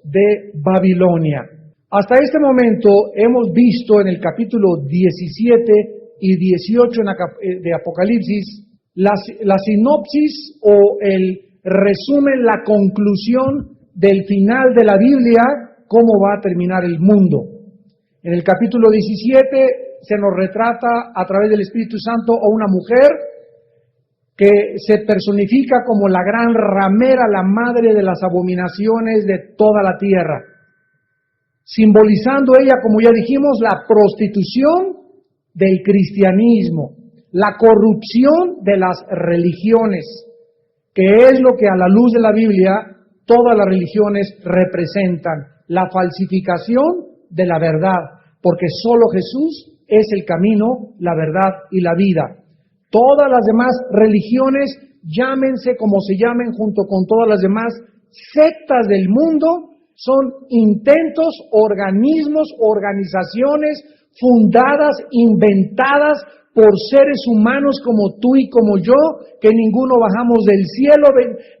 de Babilonia. Hasta este momento hemos visto en el capítulo 17 y 18 de Apocalipsis la sinopsis o el resumen, la conclusión del final de la Biblia, cómo va a terminar el mundo. En el capítulo 17 se nos retrata a través del Espíritu Santo a una mujer que se personifica como la gran ramera, la madre de las abominaciones de toda la tierra, simbolizando ella, como ya dijimos, la prostitución del cristianismo, la corrupción de las religiones, que es lo que a la luz de la Biblia todas las religiones representan, la falsificación de la verdad, porque solo Jesús es el camino, la verdad y la vida. Todas las demás religiones, llámense como se llamen, junto con todas las demás sectas del mundo, son intentos, organismos, organizaciones fundadas, inventadas por seres humanos como tú y como yo, que ninguno bajamos del cielo,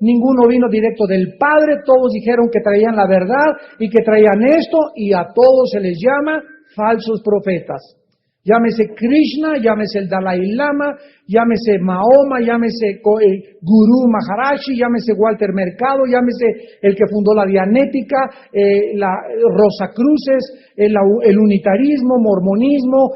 ninguno vino directo del Padre, todos dijeron que traían la verdad y que traían esto, y a todos se les llama falsos profetas. Llámese Krishna, llámese el Dalai Lama, llámese Mahoma, llámese Gurú Maharaji, llámese Walter Mercado, llámese el que fundó la Dianética, la Rosacruces, el unitarismo, mormonismo,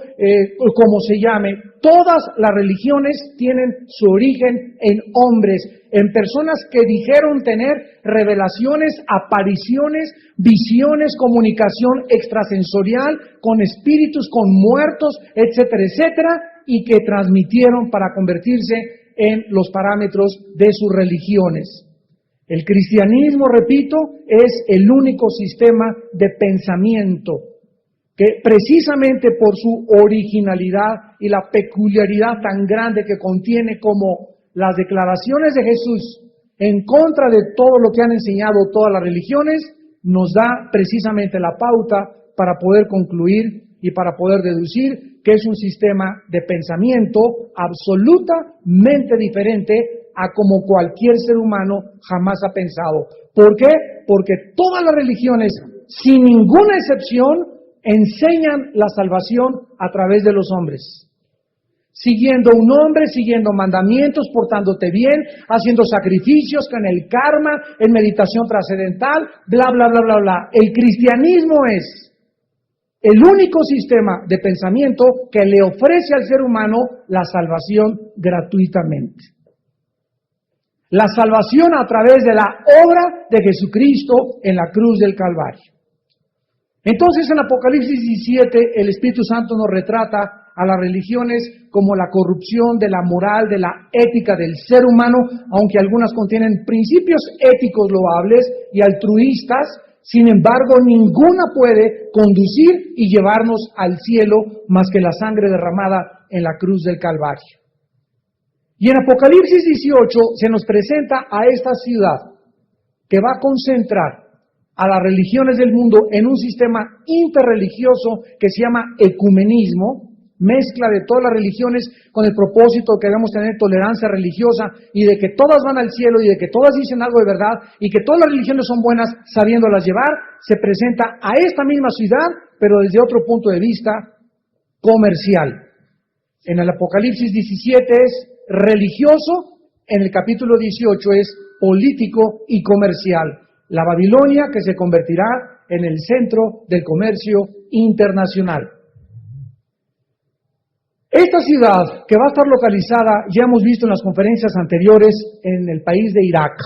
como se llame. Todas las religiones tienen su origen en hombres, en personas que dijeron tener revelaciones, apariciones, visiones, comunicación extrasensorial con espíritus, con muertos, etcétera, etcétera, y que transmitieron para convertirse en los parámetros de sus religiones. El cristianismo, repito, es el único sistema de pensamiento que precisamente por su originalidad y la peculiaridad tan grande que contiene, como las declaraciones de Jesús en contra de todo lo que han enseñado todas las religiones, nos da precisamente la pauta para poder concluir y para poder deducir que es un sistema de pensamiento absolutamente diferente a como cualquier ser humano jamás ha pensado. ¿Por qué? Porque todas las religiones, sin ninguna excepción, enseñan la salvación a través de los hombres. Siguiendo un hombre, siguiendo mandamientos, portándote bien, haciendo sacrificios, con el karma, en meditación trascendental, bla, bla, bla, bla, bla. El cristianismo es el único sistema de pensamiento que le ofrece al ser humano la salvación gratuitamente. La salvación a través de la obra de Jesucristo en la cruz del Calvario. Entonces en Apocalipsis 17 el Espíritu Santo nos retrata a las religiones como la corrupción de la moral, de la ética del ser humano, aunque algunas contienen principios éticos loables y altruistas. Sin embargo, ninguna puede conducir y llevarnos al cielo más que la sangre derramada en la cruz del Calvario. Y en Apocalipsis 18 se nos presenta a esta ciudad que va a concentrar a las religiones del mundo en un sistema interreligioso que se llama ecumenismo, mezcla de todas las religiones con el propósito de que debemos tener tolerancia religiosa y de que todas van al cielo y de que todas dicen algo de verdad y que todas las religiones son buenas sabiéndolas llevar. Se presenta a esta misma ciudad, pero desde otro punto de vista comercial. En el Apocalipsis 17 es religioso, en el capítulo 18 es político y comercial. La Babilonia que se convertirá en el centro del comercio internacional. Esta ciudad, que va a estar localizada, ya hemos visto en las conferencias anteriores, en el país de Irak.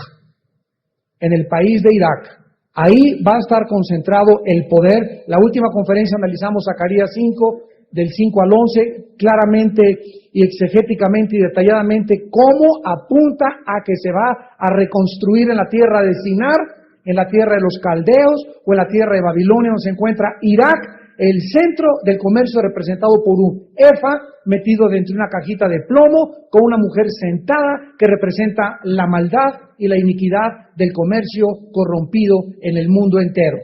En el país de Irak. Ahí va a estar concentrado el poder. La última conferencia analizamos Zacarías 5, del 5 al 11, claramente y exegéticamente y detalladamente cómo apunta a que se va a reconstruir en la tierra de Sinar, en la tierra de los caldeos o en la tierra de Babilonia, donde se encuentra Irak, el centro del comercio representado por un efa metido dentro de una cajita de plomo con una mujer sentada que representa la maldad y la iniquidad del comercio corrompido en el mundo entero.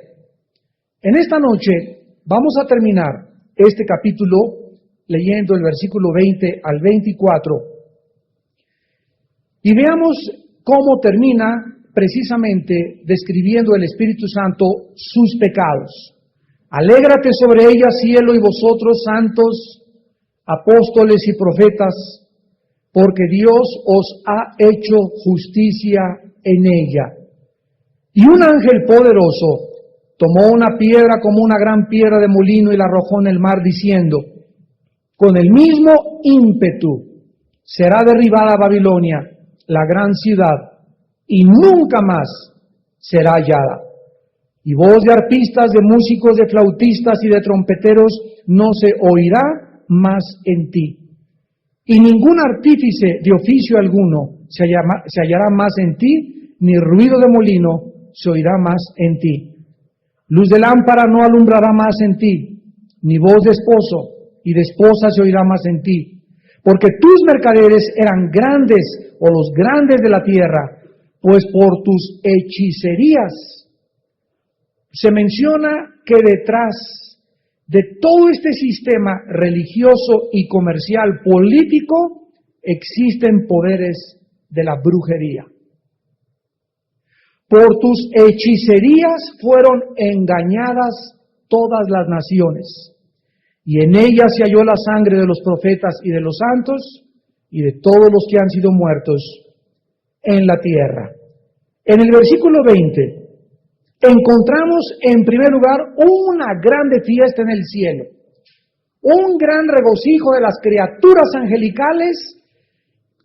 En esta noche vamos a terminar este capítulo leyendo el versículo 20 al 24 y veamos cómo termina precisamente describiendo el Espíritu Santo sus pecados. Alégrate sobre ella, cielo, y vosotros, santos, apóstoles y profetas, porque Dios os ha hecho justicia en ella. Y un ángel poderoso tomó una piedra como una gran piedra de molino y la arrojó en el mar, diciendo: con el mismo ímpetu será derribada Babilonia, la gran ciudad, y nunca más será hallada. Y voz de arpistas, de músicos, de flautistas y de trompeteros no se oirá más en ti. Y ningún artífice de oficio alguno se hallará más en ti, ni ruido de molino se oirá más en ti. Luz de lámpara no alumbrará más en ti, ni voz de esposo y de esposa se oirá más en ti. Porque tus mercaderes eran grandes, o los grandes de la tierra, pues por tus hechicerías. Se menciona que detrás de todo este sistema religioso y comercial político existen poderes de la brujería. Por tus hechicerías fueron engañadas todas las naciones, y en ellas se halló la sangre de los profetas y de los santos y de todos los que han sido muertos en la tierra. En el versículo 20 encontramos en primer lugar una grande fiesta en el cielo, un gran regocijo de las criaturas angelicales,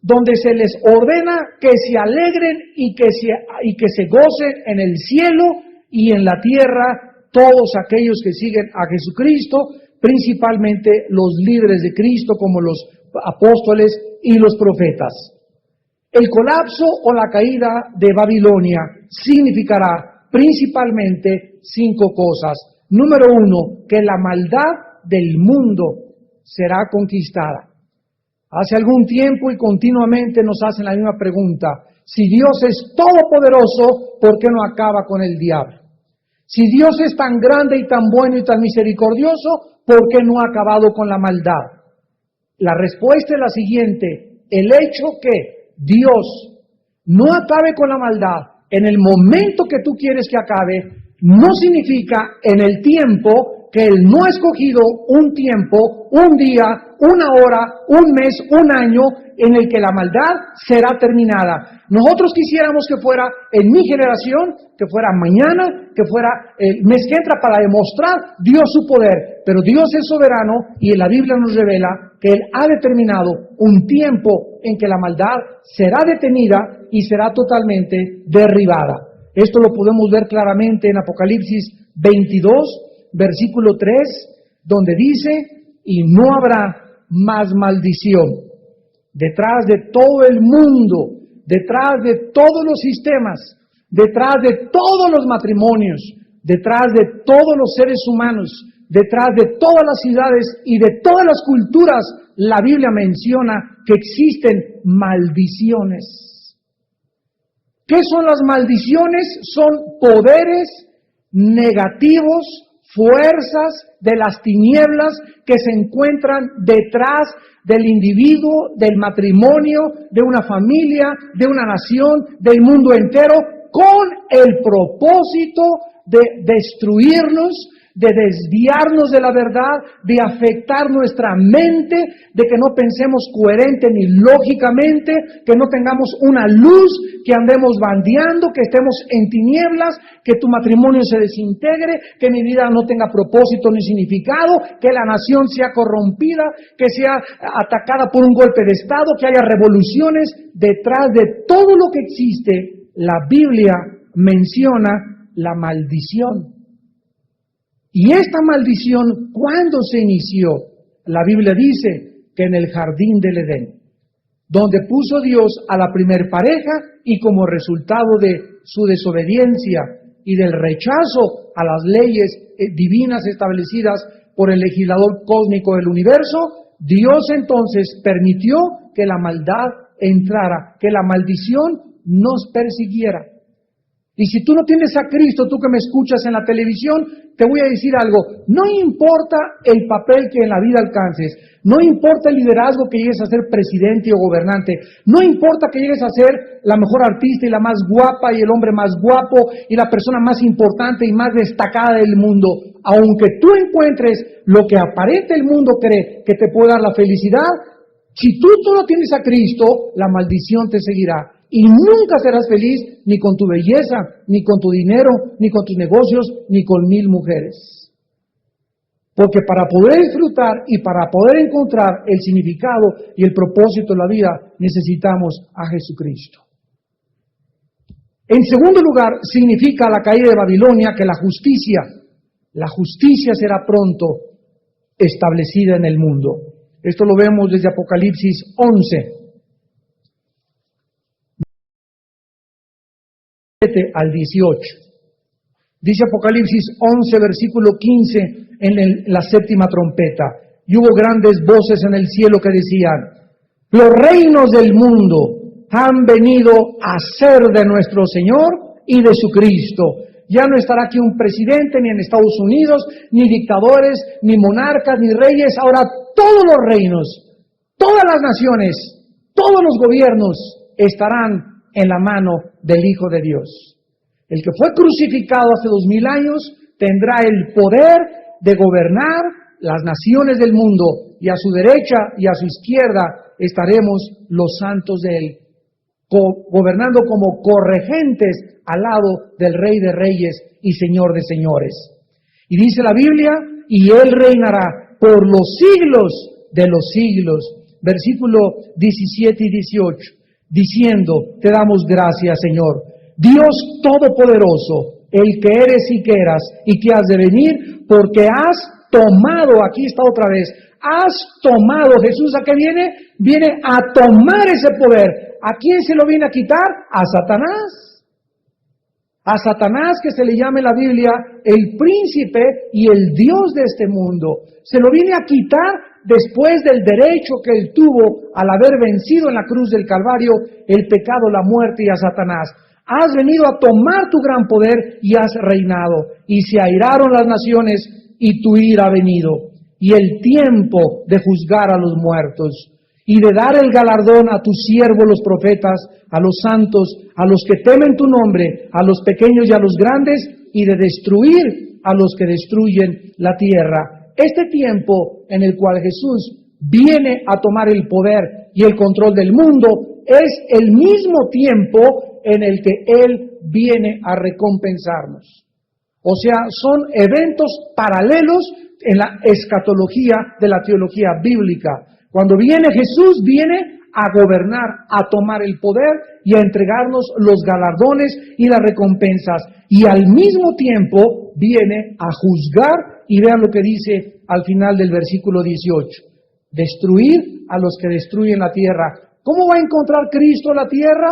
donde se les ordena que se alegren y que se gocen en el cielo y en la tierra todos aquellos que siguen a Jesucristo, principalmente los líderes de Cristo como los apóstoles y los profetas. El colapso o la caída de Babilonia significará principalmente 5 cosas. Número 1, que la maldad del mundo será conquistada. Hace algún tiempo y continuamente nos hacen la misma pregunta: si Dios es todopoderoso, ¿por qué no acaba con el diablo? Si Dios es tan grande y tan bueno y tan misericordioso, ¿por qué no ha acabado con la maldad? La respuesta es la siguiente: el hecho que Dios no acabe con la maldad en el momento que tú quieres que acabe, no significa en el tiempo que Él no ha escogido un tiempo, un día, una hora, un mes, un año en el que la maldad será terminada. Nosotros quisiéramos que fuera en mi generación, que fuera mañana, que fuera el mes que entra, para demostrar Dios su poder. Pero Dios es soberano y en la Biblia nos revela que Él ha determinado un tiempo en que la maldad será detenida y será totalmente derribada. Esto lo podemos ver claramente en Apocalipsis 22, versículo 3, donde dice: y no habrá más maldición. Detrás de todo el mundo, detrás de todos los sistemas, detrás de todos los matrimonios, detrás de todos los seres humanos, detrás de todas las ciudades y de todas las culturas, la Biblia menciona que existen maldiciones. ¿Qué son las maldiciones? Son poderes negativos, fuerzas de las tinieblas que se encuentran detrás del individuo, del matrimonio, de una familia, de una nación, del mundo entero, con el propósito de destruirnos, de desviarnos de la verdad, de afectar nuestra mente, de que no pensemos coherente ni lógicamente, que no tengamos una luz, que andemos bandeando, que estemos en tinieblas, que tu matrimonio se desintegre, que mi vida no tenga propósito ni significado, que la nación sea corrompida, que sea atacada por un golpe de Estado, que haya revoluciones. Detrás de todo lo que existe, la Biblia menciona la maldición. Y esta maldición, ¿cuándo se inició? La Biblia dice que en el jardín del Edén, donde puso Dios a la primer pareja, y como resultado de su desobediencia y del rechazo a las leyes divinas establecidas por el legislador cósmico del universo, Dios entonces permitió que la maldad entrara, que la maldición nos persiguiera. Y si tú no tienes a Cristo, tú que me escuchas en la televisión, te voy a decir algo. No importa el papel que en la vida alcances, no importa el liderazgo que llegues a ser presidente o gobernante, no importa que llegues a ser la mejor artista y la más guapa y el hombre más guapo y la persona más importante y más destacada del mundo. Aunque tú encuentres lo que aparente el mundo cree que te puede dar la felicidad, si tú no tienes a Cristo, la maldición te seguirá. Y nunca serás feliz ni con tu belleza, ni con tu dinero, ni con tus negocios, ni con 1000 mujeres. Porque para poder disfrutar y para poder encontrar el significado y el propósito de la vida, necesitamos a Jesucristo. En segundo lugar, significa la caída de Babilonia que la justicia será pronto establecida en el mundo. Esto lo vemos desde Apocalipsis 11. Al 18. Dice Apocalipsis 11, versículo 15, en la séptima trompeta. Y hubo grandes voces en el cielo que decían: los reinos del mundo han venido a ser de nuestro Señor y de su Cristo. Ya no estará aquí un presidente, ni en Estados Unidos, ni dictadores, ni monarcas, ni reyes. Ahora todos los reinos, todas las naciones, todos los gobiernos estarán en la mano del Hijo de Dios. El que fue crucificado hace 2000 años tendrá el poder de gobernar las naciones del mundo, y a su derecha y a su izquierda estaremos los santos de Él, gobernando como corregentes al lado del Rey de Reyes y Señor de Señores. Y dice la Biblia, y Él reinará por los siglos de los siglos. Versículo 17 y 18. Diciendo: te damos gracias, Señor, Dios Todopoderoso, el que eres y que eras y que has de venir, porque has tomado, aquí está otra vez, has tomado. Jesús, ¿a qué viene? Viene a tomar ese poder. ¿A quién se lo viene a quitar? A Satanás. A Satanás, que se le llama en la Biblia el príncipe y el Dios de este mundo. Se lo viene a quitar después del derecho que él tuvo al haber vencido en la cruz del Calvario el pecado, la muerte y a Satanás. Has venido a tomar tu gran poder y has reinado. Y se airaron las naciones y tu ira ha venido. Y el tiempo de juzgar a los muertos y de dar el galardón a tus siervos los profetas, a los santos, a los que temen tu nombre, a los pequeños y a los grandes, y de destruir a los que destruyen la tierra. Este tiempo en el cual Jesús viene a tomar el poder y el control del mundo es el mismo tiempo en el que Él viene a recompensarnos. O sea, son eventos paralelos en la escatología de la teología bíblica. Cuando viene Jesús, viene a gobernar, a tomar el poder y a entregarnos los galardones y las recompensas. Y al mismo tiempo viene a juzgar, y vean lo que dice al final del versículo 18. Destruir a los que destruyen la tierra. ¿Cómo va a encontrar Cristo la tierra?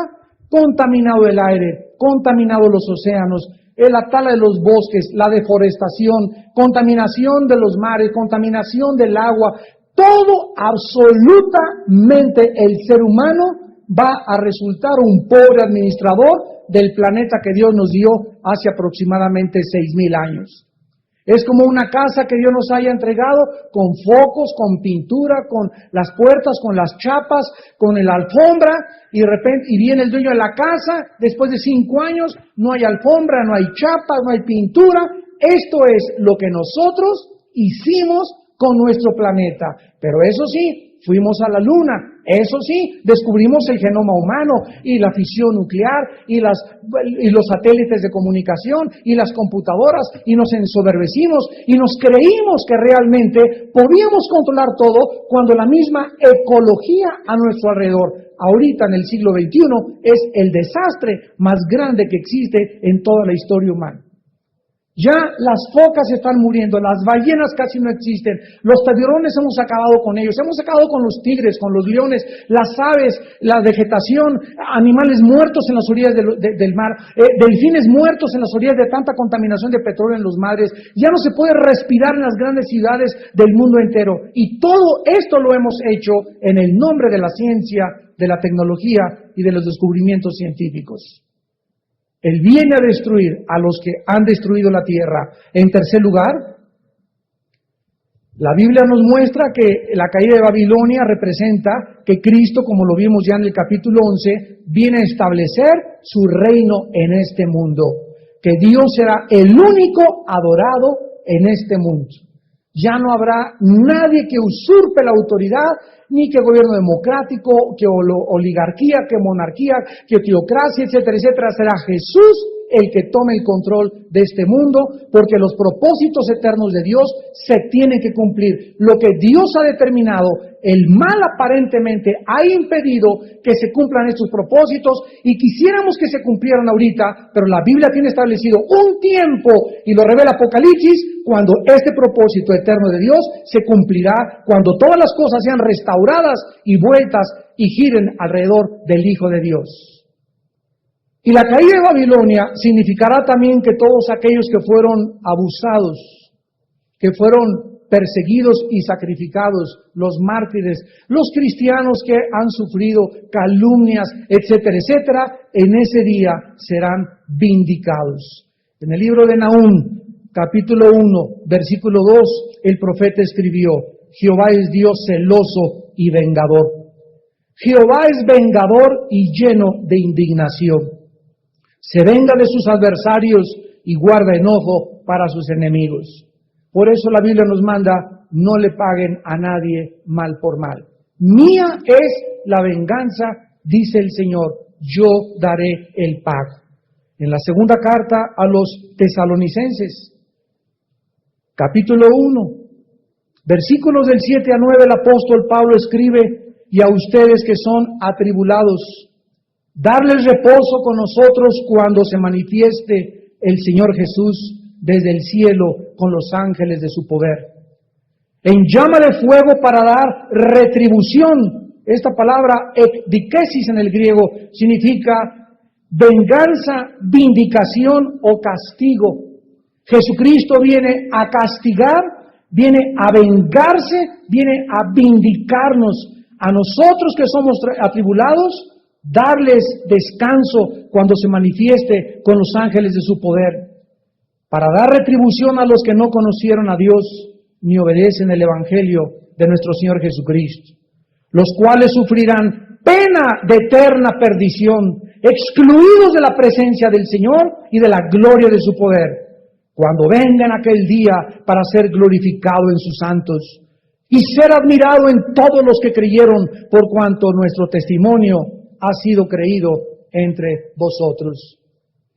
Contaminado el aire, contaminado los océanos, la tala de los bosques, la deforestación, contaminación de los mares, contaminación del agua. Todo, absolutamente, el ser humano va a resultar un pobre administrador del planeta que Dios nos dio hace aproximadamente 6000 años. Es como una casa que Dios nos haya entregado con focos, con pintura, con las puertas, con las chapas, con la alfombra, y de repente viene el dueño de la casa, después de 5 años, no hay alfombra, no hay chapas, no hay pintura. Esto es lo que nosotros hicimos con nuestro planeta. Pero eso sí, fuimos a la luna, eso sí, descubrimos el genoma humano y la fisión nuclear y los satélites de comunicación y las computadoras, y nos ensoberbecimos y nos creímos que realmente podíamos controlar todo, cuando la misma ecología a nuestro alrededor, ahorita en el siglo XXI, es el desastre más grande que existe en toda la historia humana. Ya las focas están muriendo, las ballenas casi no existen, los tiburones hemos acabado con ellos, hemos acabado con los tigres, con los leones, las aves, la vegetación, animales muertos en las orillas del mar, delfines muertos en las orillas de tanta contaminación de petróleo en los mares. Ya no se puede respirar en las grandes ciudades del mundo entero. Y todo esto lo hemos hecho en el nombre de la ciencia, de la tecnología y de los descubrimientos científicos. Él viene a destruir a los que han destruido la tierra. En tercer lugar, la Biblia nos muestra que la caída de Babilonia representa que Cristo, como lo vimos ya en el capítulo 11, viene a establecer su reino en este mundo. Que Dios será el único adorado en este mundo. Ya no habrá nadie que usurpe la autoridad, ni que gobierno democrático, que oligarquía, que monarquía, que teocracia, etcétera, etcétera. Será Jesús el que tome el control de este mundo, porque los propósitos eternos de Dios se tienen que cumplir. Lo que Dios ha determinado, el mal aparentemente ha impedido que se cumplan estos propósitos, y quisiéramos que se cumplieran ahorita, pero la Biblia tiene establecido un tiempo, y lo revela Apocalipsis, cuando este propósito eterno de Dios se cumplirá, cuando todas las cosas sean restauradas y vueltas y giren alrededor del Hijo de Dios. Y la caída de Babilonia significará también que todos aquellos que fueron abusados, que fueron perseguidos y sacrificados, los mártires, los cristianos que han sufrido calumnias, etcétera, etcétera, en ese día serán vindicados. En el libro de Nahum, capítulo 1, versículo 2, el profeta escribió: Jehová es Dios celoso y vengador. Jehová es vengador y lleno de indignación. Se venga de sus adversarios y guarda enojo para sus enemigos. Por eso la Biblia nos manda: no le paguen a nadie mal por mal. Mía es la venganza, dice el Señor, yo daré el pago. En la segunda carta a los tesalonicenses, capítulo 1, versículos del 7 a 9, el apóstol Pablo escribe: y a ustedes que son atribulados, darles reposo con nosotros cuando se manifieste el Señor Jesús desde el cielo con los ángeles de su poder, en llama de fuego para dar retribución. Esta palabra ekdikesis en el griego significa venganza, vindicación o castigo. Jesucristo viene a castigar, viene a vengarse, viene a vindicarnos. A nosotros que somos atribulados, darles descanso cuando se manifieste con los ángeles de su poder, para dar retribución a los que no conocieron a Dios ni obedecen el Evangelio de nuestro Señor Jesucristo, los cuales sufrirán pena de eterna perdición, excluidos de la presencia del Señor y de la gloria de su poder, cuando venga en aquel día para ser glorificado en sus santos y ser admirado en todos los que creyeron, por cuanto nuestro testimonio ha sido creído entre vosotros.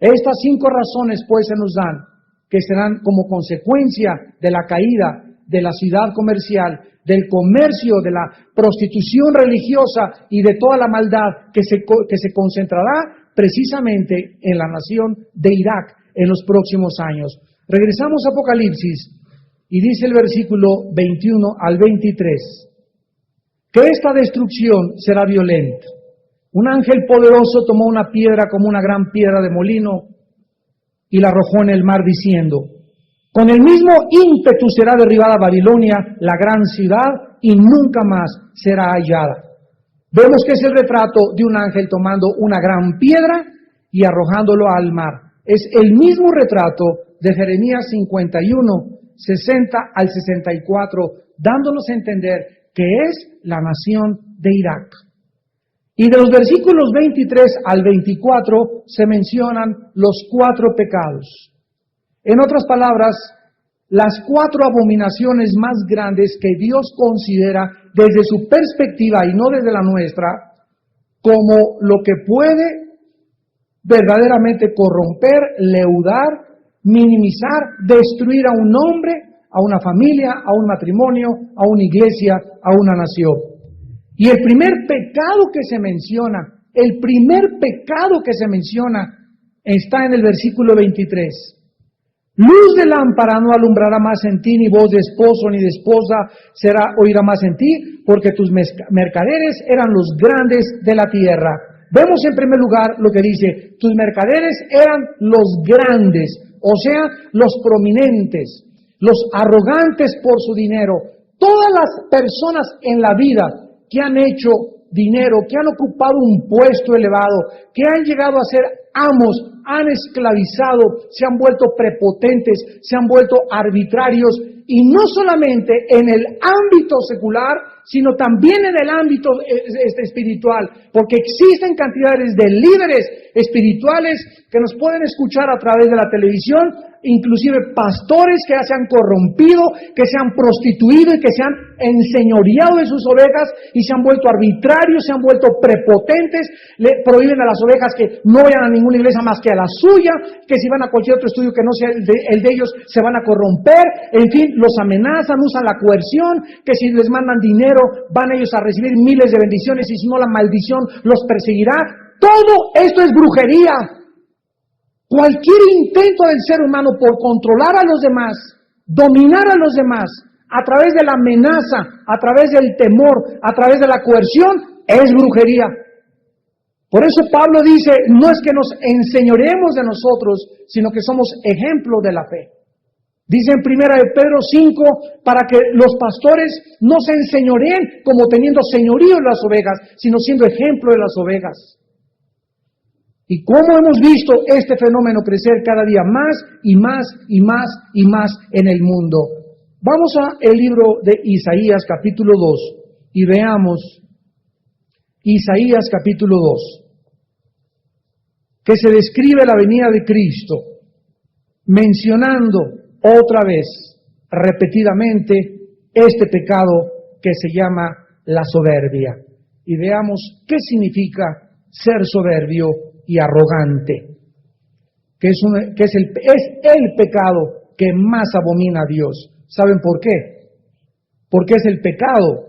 Estas 5 razones pues se nos dan, que serán como consecuencia de la caída de la ciudad comercial, del comercio, de la prostitución religiosa y de toda la maldad que se concentrará precisamente en la nación de Irak en los próximos años. Regresamos a Apocalipsis y dice el versículo 21 al 23, que esta destrucción será violenta. Un ángel poderoso tomó una piedra como una gran piedra de molino y la arrojó en el mar diciendo: con el mismo ímpetu será derribada Babilonia, la gran ciudad, y nunca más será hallada. Vemos que es el retrato de un ángel tomando una gran piedra y arrojándolo al mar. Es el mismo retrato de Jeremías 51, 60 al 64, dándonos a entender que es la nación de Irak. Y de los versículos 23 al 24 se mencionan los 4 pecados. En otras palabras, las 4 abominaciones más grandes que Dios considera desde su perspectiva y no desde la nuestra, como lo que puede verdaderamente corromper, leudar, minimizar, destruir a un hombre, a una familia, a un matrimonio, a una iglesia, a una nación. Y el primer pecado que se menciona, está en el versículo 23. Luz de lámpara no alumbrará más en ti, ni voz de esposo ni de esposa oirá más en ti, porque tus mercaderes eran los grandes de la tierra. Vemos en primer lugar lo que dice: tus mercaderes eran los grandes, o sea, los prominentes, los arrogantes por su dinero. Todas las personas en la vida que han hecho dinero, que han ocupado un puesto elevado, que han llegado a ser amos, han esclavizado, se han vuelto prepotentes, se han vuelto arbitrarios, y no solamente en el ámbito secular, sino también en el ámbito espiritual, porque existen cantidades de líderes espirituales que nos pueden escuchar a través de la televisión, inclusive pastores que ya se han corrompido, que se han prostituido y que se han enseñoreado de sus ovejas y se han vuelto arbitrarios, se han vuelto prepotentes, le prohíben a las ovejas que no vayan a ninguna iglesia más que a la suya, que si van a cualquier otro estudio que no sea el de ellos se van a corromper, en fin, los amenazan, usan la coerción, que si les mandan dinero van ellos a recibir miles de bendiciones y si no la maldición los perseguirá. Todo esto es brujería. Cualquier intento del ser humano por controlar a los demás, dominar a los demás, a través de la amenaza, a través del temor, a través de la coerción, es brujería. Por eso Pablo dice, no es que nos enseñoremos de nosotros, sino que somos ejemplo de la fe. Dice en 1 de Pedro 5, para que los pastores no se enseñoreen como teniendo señorío en las ovejas, sino siendo ejemplo de las ovejas. Y cómo hemos visto este fenómeno crecer cada día más y más y más y más en el mundo. Vamos al libro de Isaías capítulo 2 y veamos Isaías capítulo 2, que se describe la venida de Cristo, mencionando otra vez, repetidamente, este pecado que se llama la soberbia. Y veamos qué significa ser soberbio y arrogante, que es el pecado que más abomina a Dios. ¿Saben por qué? Porque es el pecado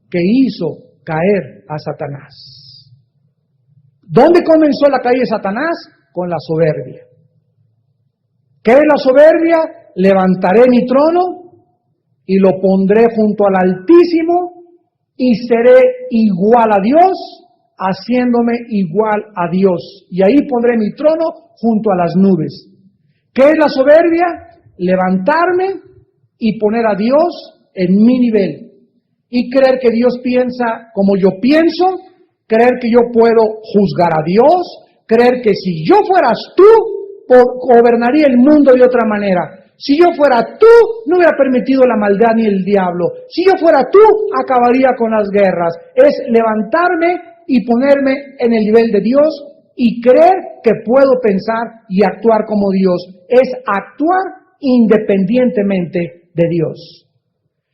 que hizo caer a Satanás. ¿Dónde comenzó la caída de Satanás? Con la soberbia. ¿Qué es la soberbia? Levantaré mi trono y lo pondré junto al Altísimo y seré igual a Dios, haciéndome igual a Dios. Y ahí pondré mi trono junto a las nubes. ¿Qué es la soberbia? Levantarme y poner a Dios en mi nivel. Y creer que Dios piensa como yo pienso, creer que yo puedo juzgar a Dios, creer que si yo fueras tú, gobernaría el mundo de otra manera. Si yo fuera tú, no hubiera permitido la maldad ni el diablo. Si yo fuera tú, acabaría con las guerras. Es levantarme y ponerme en el nivel de Dios y creer que puedo pensar y actuar como Dios. Es actuar independientemente de Dios.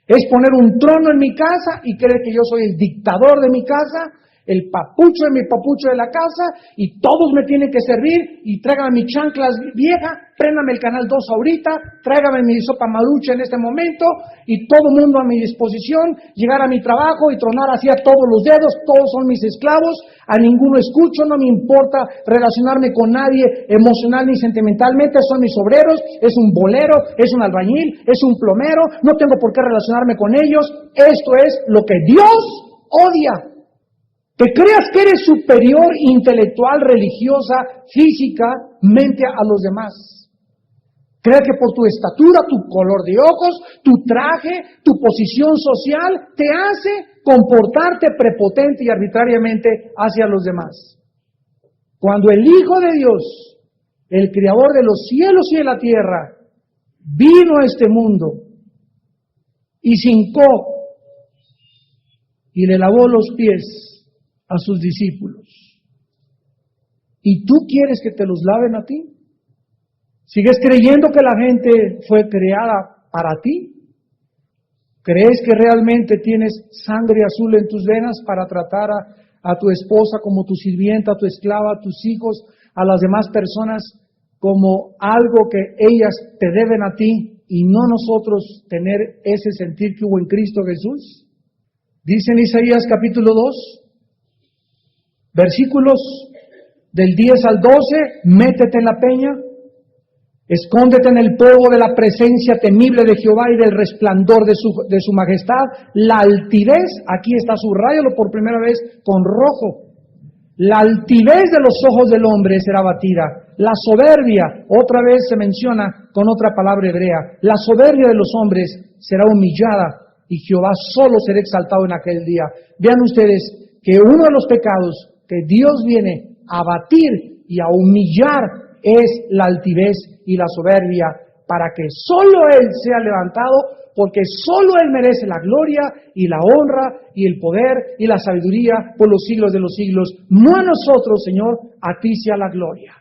Es poner un trono en mi casa y creer que yo soy el dictador de mi casa, el papucho de mi papucho de la casa, y todos me tienen que servir, y tráigame mis chanclas vieja, préndame el canal 2 ahorita, tráigame mi sopa marucha en este momento, y todo el mundo a mi disposición, llegar a mi trabajo y tronar así a todos los dedos, todos son mis esclavos, a ninguno escucho, no me importa relacionarme con nadie emocional ni sentimentalmente, son mis obreros, es un bolero, es un albañil, es un plomero, no tengo por qué relacionarme con ellos. Esto es lo que Dios odia. Que creas que eres superior intelectual, religiosa, físicamente a los demás. Crea que por tu estatura, tu color de ojos, tu traje, tu posición social, te hace comportarte prepotente y arbitrariamente hacia los demás. Cuando el Hijo de Dios, el Creador de los cielos y de la tierra, vino a este mundo y se hincó y le lavó los pies a sus discípulos. ¿Y tú quieres que te los laven a ti? ¿Sigues creyendo que la gente fue creada para ti? ¿Crees que realmente tienes sangre azul en tus venas para tratar a tu esposa como tu sirvienta, a tu esclava, a tus hijos, a las demás personas como algo que ellas te deben a ti y no nosotros tener ese sentir que hubo en Cristo Jesús? Dice en Isaías capítulo 2, versículos del 10 al 12, métete en la peña, escóndete en el polvo de la presencia temible de Jehová y del resplandor de su majestad. La altivez, aquí está, subrayalo por primera vez con rojo. La altivez de los ojos del hombre será abatida. La soberbia, otra vez se menciona con otra palabra hebrea, la soberbia de los hombres será humillada y Jehová solo será exaltado en aquel día. Vean ustedes que uno de los pecados que Dios viene a abatir y a humillar es la altivez y la soberbia, para que solo Él sea levantado, porque solo Él merece la gloria y la honra y el poder y la sabiduría por los siglos de los siglos. No a nosotros, Señor, a ti sea la gloria.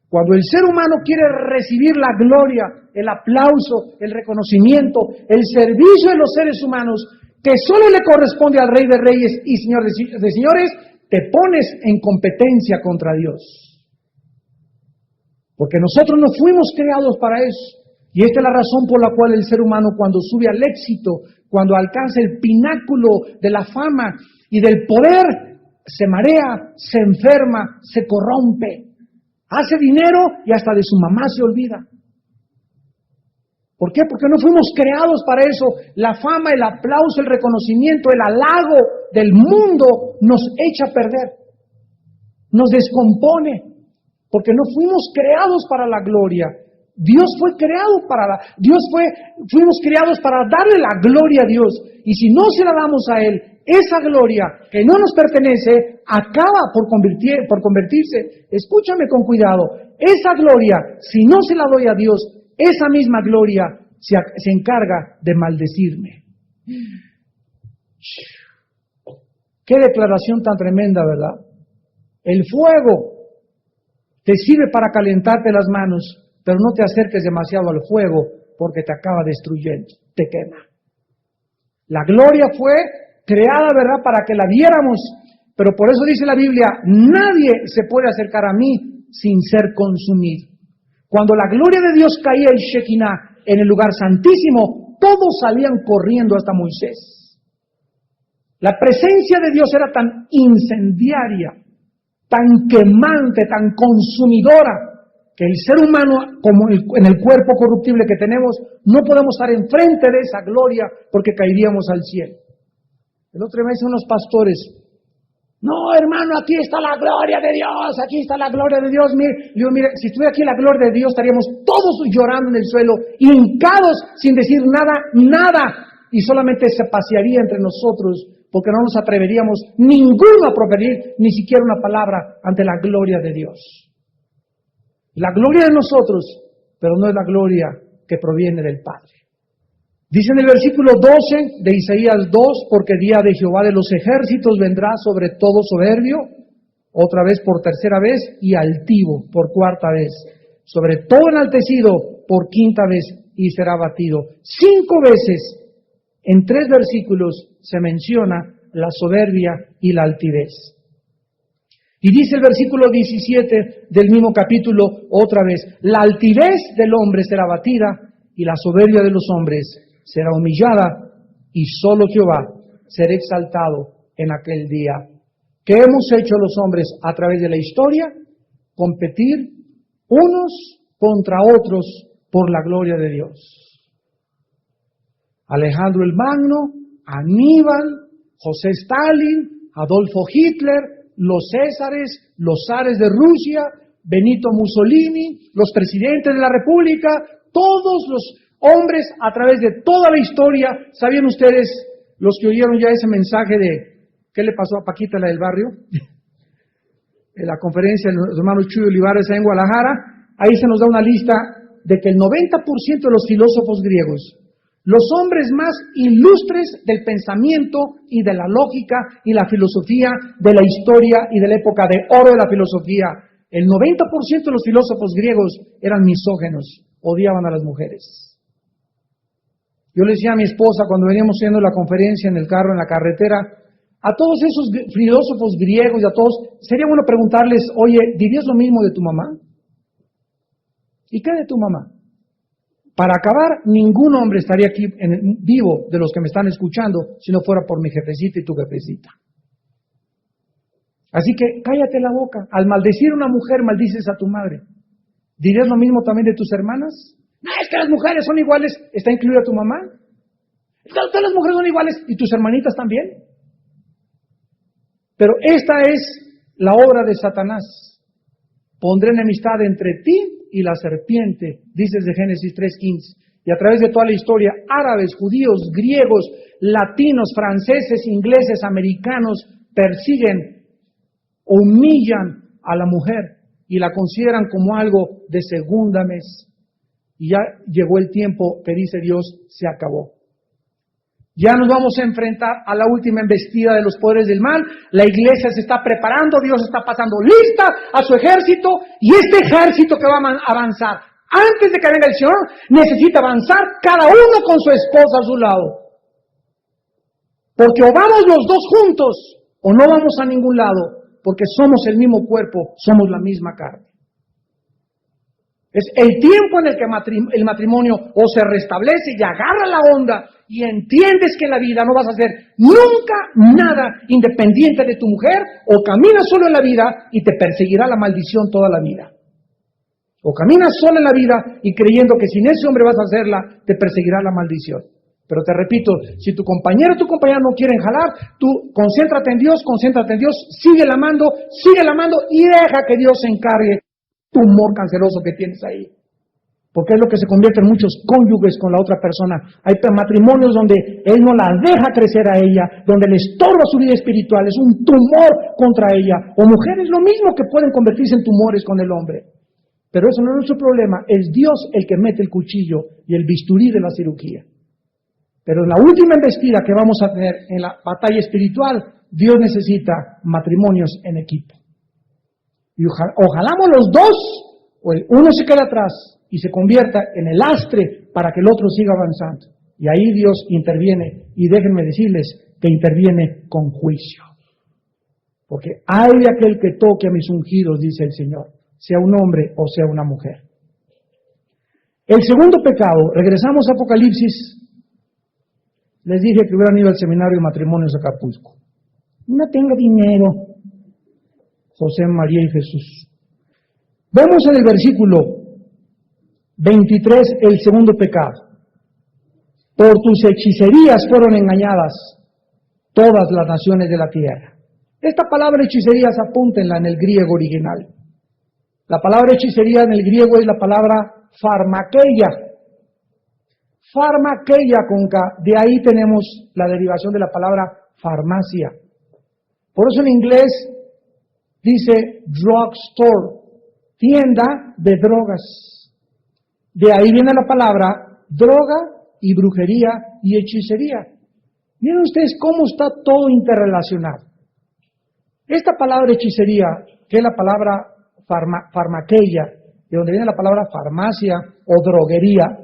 Cuando el ser humano quiere recibir la gloria, el aplauso, el reconocimiento, el servicio de los seres humanos, que solo le corresponde al Rey de Reyes y Señor de Señores, te pones en competencia contra Dios. Porque nosotros no fuimos creados para eso. Y esta es la razón por la cual el ser humano, cuando sube al éxito, cuando alcanza el pináculo de la fama y del poder, se marea, se enferma, se corrompe, hace dinero y hasta de su mamá se olvida. ¿Por qué? Porque no fuimos creados para eso. La fama, el aplauso, el reconocimiento, el halago del mundo nos echa a perder, nos descompone, porque no fuimos creados para la gloria. Dios fue creado fuimos creados para darle la gloria a Dios. Y si no se la damos a Él, esa gloria que no nos pertenece acaba por convertirse, escúchame con cuidado, esa gloria, si no se la doy a Dios, esa misma gloria se encarga de maldecirme. Qué declaración tan tremenda, ¿verdad? El fuego te sirve para calentarte las manos, pero no te acerques demasiado al fuego porque te acaba destruyendo, te quema. La gloria fue creada, ¿verdad?, para que la viéramos, pero por eso dice la Biblia, nadie se puede acercar a mí sin ser consumido. Cuando la gloria de Dios caía el Shekinah en el lugar santísimo, todos salían corriendo hasta Moisés. La presencia de Dios era tan incendiaria, tan quemante, tan consumidora, que el ser humano, como en el cuerpo corruptible que tenemos, no podemos estar enfrente de esa gloria porque caeríamos al cielo. El otro día me dicen unos pastores, no hermano, aquí está la gloria de Dios, aquí está la gloria de Dios. Mire, si estuviera aquí la gloria de Dios, estaríamos todos llorando en el suelo, hincados, sin decir nada, y solamente se pasearía entre nosotros, porque no nos atreveríamos ninguno a proferir ni siquiera una palabra ante la gloria de Dios. La gloria de nosotros, pero no es la gloria que proviene del Padre. Dice en el versículo 12 de Isaías 2, porque día de Jehová de los ejércitos vendrá sobre todo soberbio, otra vez por tercera vez, y altivo por cuarta vez, sobre todo enaltecido por quinta vez, y será abatido. 5 veces en 3 versículos se menciona la soberbia y la altivez. Y dice el versículo 17 del mismo capítulo otra vez, la altivez del hombre será abatida y la soberbia de los hombres será humillada y solo Jehová será exaltado en aquel día. ¿Qué hemos hecho los hombres a través de la historia? Competir unos contra otros por la gloria de Dios. Alejandro el Magno, Aníbal, José Stalin, Adolfo Hitler, los Césares, los zares de Rusia, Benito Mussolini, los presidentes de la República, todos los hombres a través de toda la historia. ¿Sabían ustedes, los que oyeron ya ese mensaje de qué le pasó a Paquita, la del barrio? En la conferencia de los hermanos Chuy Olivares en Guadalajara, ahí se nos da una lista de que el 90% de los filósofos griegos, los hombres más ilustres del pensamiento y de la lógica y la filosofía de la historia y de la época de oro de la filosofía, el 90% de los filósofos griegos eran misógenos, odiaban a las mujeres. Yo le decía a mi esposa cuando veníamos haciendo la conferencia en el carro, en la carretera, a todos esos filósofos griegos y a todos, sería bueno preguntarles, oye, ¿dirías lo mismo de tu mamá? ¿Y qué de tu mamá? Para acabar, ningún hombre estaría aquí vivo de los que me están escuchando si no fuera por mi jefecita y tu jefecita. Así que cállate la boca. Al maldecir a una mujer, maldices a tu madre. ¿Dirías lo mismo también de tus hermanas? No, es que las mujeres son iguales. ¿Está incluida tu mamá? Todas las mujeres son iguales y tus hermanitas también. Pero esta es la obra de Satanás. Pondré enemistad entre ti y la serpiente, dice de Génesis 3:15. Y a través de toda la historia, árabes, judíos, griegos, latinos, franceses, ingleses, americanos, persiguen, humillan, a la mujer y la consideran como algo de segunda mesa. Y ya llegó el tiempo que dice Dios, se acabó. Ya nos vamos a enfrentar a la última embestida de los poderes del mal. La iglesia se está preparando, Dios está pasando lista a su ejército, y este ejército que va a avanzar antes de que venga el Señor, necesita avanzar cada uno con su esposa a su lado. Porque o vamos los dos juntos, o no vamos a ningún lado, porque somos el mismo cuerpo, somos la misma carne. Es el tiempo en el que el matrimonio o se restablece y agarra la onda y entiendes que en la vida no vas a hacer nunca nada independiente de tu mujer, o caminas solo en la vida y te perseguirá la maldición toda la vida. O caminas solo en la vida y creyendo que sin ese hombre vas a hacerla, te perseguirá la maldición. Pero te repito, si tu compañero o tu compañera no quieren jalar, tú concéntrate en Dios, sigue amando y deja que Dios se encargue tumor canceroso que tienes ahí. Porque es lo que se convierte en muchos cónyuges con la otra persona. Hay matrimonios donde él no la deja crecer a ella, donde le estorba su vida espiritual, es un tumor contra ella. O mujeres lo mismo, que pueden convertirse en tumores con el hombre. Pero eso no es nuestro problema, es Dios el que mete el cuchillo y el bisturí de la cirugía. Pero en la última embestida que vamos a tener en la batalla espiritual, Dios necesita matrimonios en equipo. Y ojalá los dos, o uno se quede atrás y se convierta en el lastre para que el otro siga avanzando. Y ahí Dios interviene, y déjenme decirles que interviene con juicio. Porque hay de aquel que toque a mis ungidos, dice el Señor, sea un hombre o sea una mujer. El segundo pecado, regresamos a Apocalipsis. Les dije que hubieran ido al seminario de matrimonios de Acapulco. No tengo dinero. José, María y Jesús. Vemos en el versículo 23 el segundo pecado. Por tus hechicerías fueron engañadas todas las naciones de la tierra. Esta palabra hechicerías, apúntenla en el griego original. La palabra hechicería en el griego es la palabra farmakeia. Farmakeia con K, de ahí tenemos la derivación de la palabra farmacia. Por eso en inglés dice drugstore, tienda de drogas. De ahí viene la palabra droga y brujería y hechicería. Miren ustedes cómo está todo interrelacionado. Esta palabra hechicería, que es la palabra farmakeia, de donde viene la palabra farmacia o droguería,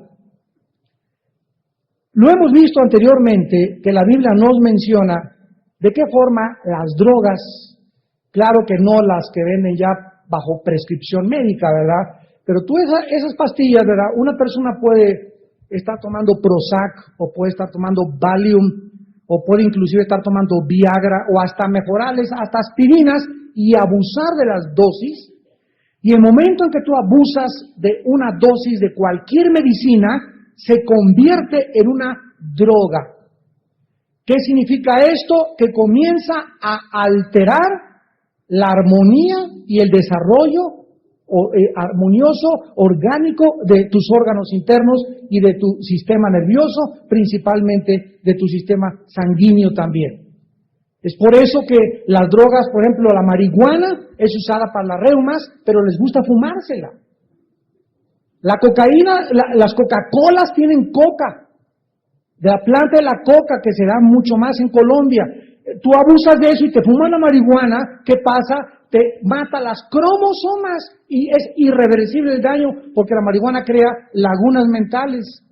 lo hemos visto anteriormente que la Biblia nos menciona de qué forma las drogas, claro que no las que venden ya bajo prescripción médica, ¿verdad? Pero tú esas pastillas, ¿verdad? Una persona puede estar tomando Prozac, o puede estar tomando Valium, o puede inclusive estar tomando Viagra, o hasta mejorales, hasta aspirinas, y abusar de las dosis. Y el momento en que tú abusas de una dosis de cualquier medicina, se convierte en una droga. ¿Qué significa esto? Que comienza a alterar la armonía y el desarrollo armonioso, orgánico de tus órganos internos y de tu sistema nervioso, principalmente de tu sistema sanguíneo también. Es por eso que las drogas, por ejemplo, la marihuana es usada para las reumas, pero les gusta fumársela. La cocaína, las Coca-Colas tienen coca, de la planta de la coca, que se da mucho más en Colombia. Tú abusas de eso y te fumas la marihuana, ¿qué pasa? Te mata las cromosomas y es irreversible el daño, porque la marihuana crea lagunas mentales.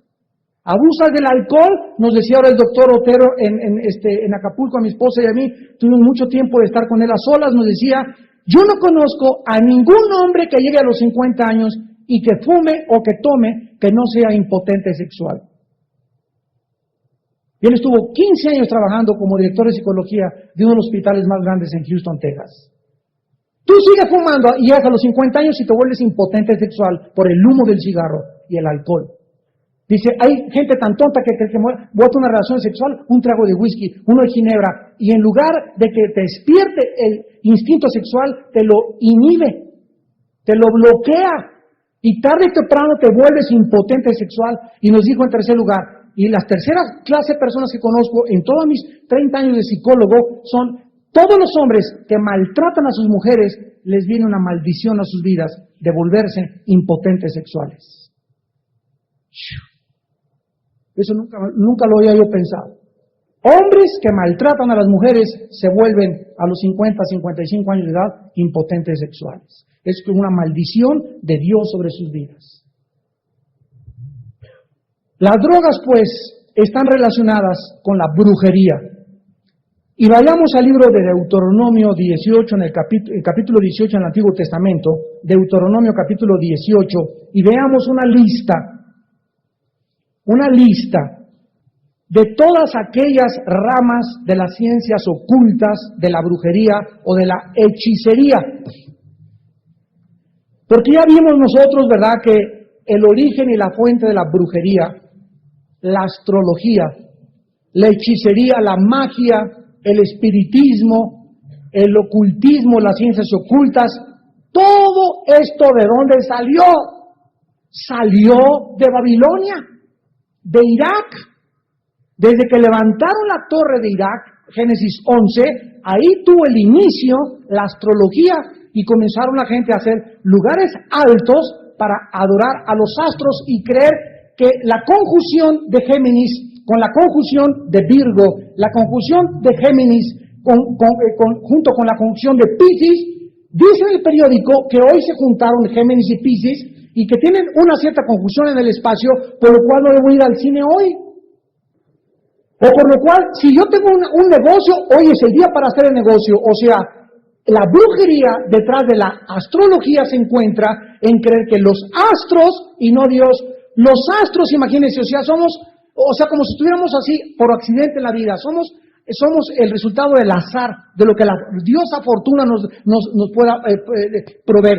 Abusas del alcohol, nos decía ahora el doctor Otero en Acapulco, a mi esposa y a mí, tuvimos mucho tiempo de estar con él a solas, nos decía, yo no conozco a ningún hombre que llegue a los 50 años y que fume o que tome, que no sea impotente sexual. Y él estuvo 15 años trabajando como director de psicología de uno de los hospitales más grandes en Houston, Texas. Tú sigues fumando y llegas a los 50 años y te vuelves impotente sexual por el humo del cigarro y el alcohol. Dice, hay gente tan tonta que bota una relación sexual, un trago de whisky, uno de ginebra, y en lugar de que te despierte el instinto sexual, te lo inhibe, te lo bloquea. Y tarde o temprano te vuelves impotente sexual. Y nos dijo en tercer lugar, y las terceras clase de personas que conozco en todos mis 30 años de psicólogo son todos los hombres que maltratan a sus mujeres les viene una maldición a sus vidas de volverse impotentes sexuales. Eso nunca lo había yo pensado. Hombres que maltratan a las mujeres se vuelven a los 50, 55 años de edad impotentes sexuales. Es una maldición de Dios sobre sus vidas. Las drogas, pues, están relacionadas con la brujería. Y vayamos al libro de Deuteronomio 18, en el capítulo 18 en el Antiguo Testamento, Deuteronomio capítulo 18, y veamos una lista de todas aquellas ramas de las ciencias ocultas, de la brujería o de la hechicería. Porque ya vimos nosotros, ¿verdad?, que el origen y la fuente de la brujería, la astrología, la hechicería, la magia, el espiritismo, el ocultismo, las ciencias ocultas, todo esto ¿de dónde salió? Salió de Babilonia, de Irak. Desde que levantaron la torre de Irak, Génesis 11, ahí tuvo el inicio la astrología y comenzaron la gente a hacer lugares altos para adorar a los astros y creer que la conjunción de Géminis con la conjunción de Virgo, la conjunción de Géminis junto con la conjunción de Piscis, dice en el periódico que hoy se juntaron Géminis y Piscis y que tienen una cierta conjunción en el espacio, por lo cual no debo ir al cine hoy. O por lo cual, si yo tengo un negocio, hoy es el día para hacer el negocio. O sea, la brujería detrás de la astrología se encuentra en creer que los astros y no Dios, los astros, imagínense, como si estuviéramos así por accidente en la vida, somos el resultado del azar, de lo que la diosa fortuna nos pueda proveer.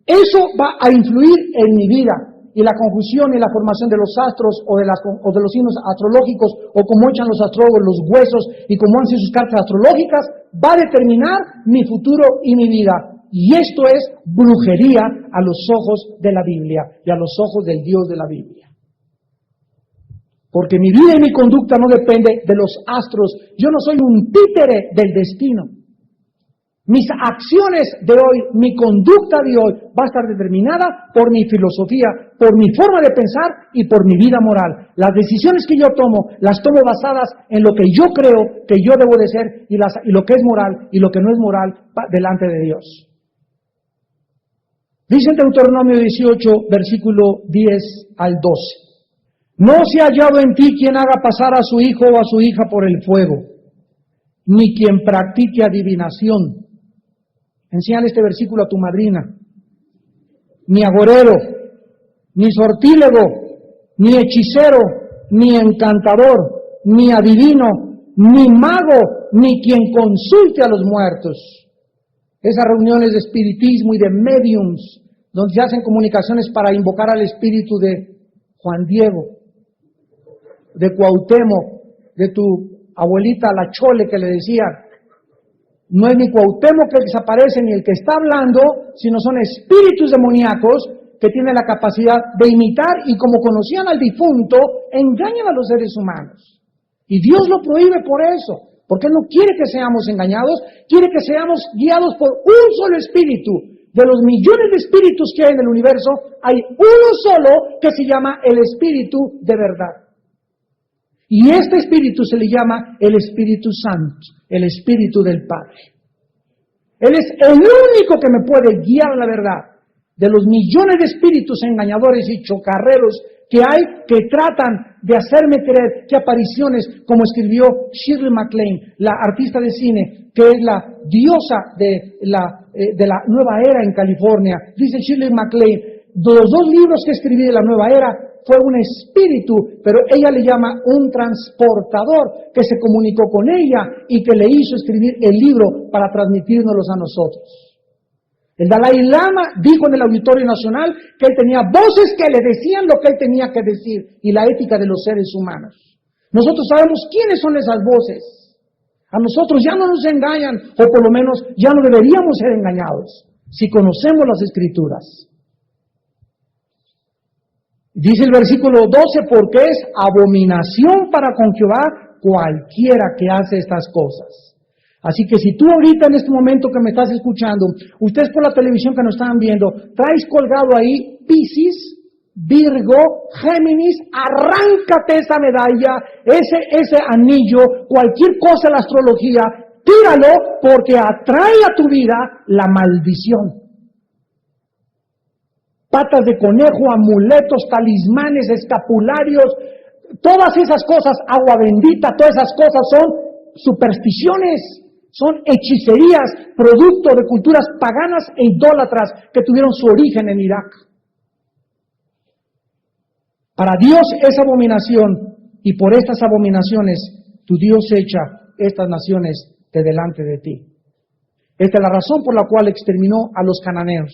Eso va a influir en mi vida. Y la conjunción y la formación de los astros o de los signos astrológicos, o cómo echan los astrólogos los huesos y cómo hacen sus cartas astrológicas, va a determinar mi futuro y mi vida. Y esto es brujería a los ojos de la Biblia y a los ojos del Dios de la Biblia. Porque mi vida y mi conducta no depende de los astros. Yo no soy un títere del destino. Mis acciones de hoy, mi conducta de hoy va a estar determinada por mi filosofía, por mi forma de pensar y por mi vida moral. Las decisiones que yo tomo, las tomo basadas en lo que yo creo que yo debo de ser y lo que es moral y lo que no es moral delante de Dios. Dice en Deuteronomio 18, versículo 10 al 12. No se ha hallado en ti quien haga pasar a su hijo o a su hija por el fuego, ni quien practique adivinación. Enséñale este versículo a tu madrina. Ni agorero, ni sortílego, ni hechicero, ni encantador, ni adivino, ni mago, ni quien consulte a los muertos. Esas reuniones de espiritismo y de mediums, donde se hacen comunicaciones para invocar al espíritu de Juan Diego, de Cuauhtémoc, de tu abuelita la Chole que le decía. No es ni Cuauhtémoc que desaparece ni el que está hablando, sino son espíritus demoníacos que tienen la capacidad de imitar y como conocían al difunto, engañan a los seres humanos. Y Dios lo prohíbe por eso, porque Él no quiere que seamos engañados, quiere que seamos guiados por un solo espíritu. De los millones de espíritus que hay en el universo, hay uno solo que se llama el Espíritu de verdad. Y este Espíritu se le llama el Espíritu Santo, el Espíritu del Padre. Él es el único que me puede guiar a la verdad. De los millones de espíritus engañadores y chocarreros que hay, que tratan de hacerme creer que apariciones, como escribió Shirley MacLaine, la artista de cine, que es la diosa de la nueva era en California. Dice Shirley MacLaine, de los 2 libros que escribí de la nueva era, fue un espíritu, pero ella le llama un transportador que se comunicó con ella y que le hizo escribir el libro para transmitírnoslos a nosotros. El Dalai Lama dijo en el Auditorio Nacional que él tenía voces que le decían lo que él tenía que decir y la ética de los seres humanos. Nosotros sabemos quiénes son esas voces. A nosotros ya no nos engañan, o por lo menos ya no deberíamos ser engañados, si conocemos las Escrituras. Dice el versículo 12, porque es abominación para con Jehová cualquiera que hace estas cosas. Así que si tú ahorita en este momento que me estás escuchando, ustedes por la televisión que nos están viendo, traes colgado ahí Piscis, Virgo, Géminis, arráncate esa medalla, ese anillo, cualquier cosa de la astrología, tíralo porque atrae a tu vida la maldición. Patas de conejo, amuletos, talismanes, escapularios, todas esas cosas, agua bendita, todas esas cosas son supersticiones. Son hechicerías, producto de culturas paganas e idólatras que tuvieron su origen en Irak. Para Dios es abominación, y por estas abominaciones tu Dios echa estas naciones de delante de ti. Esta es la razón por la cual exterminó a los cananeos,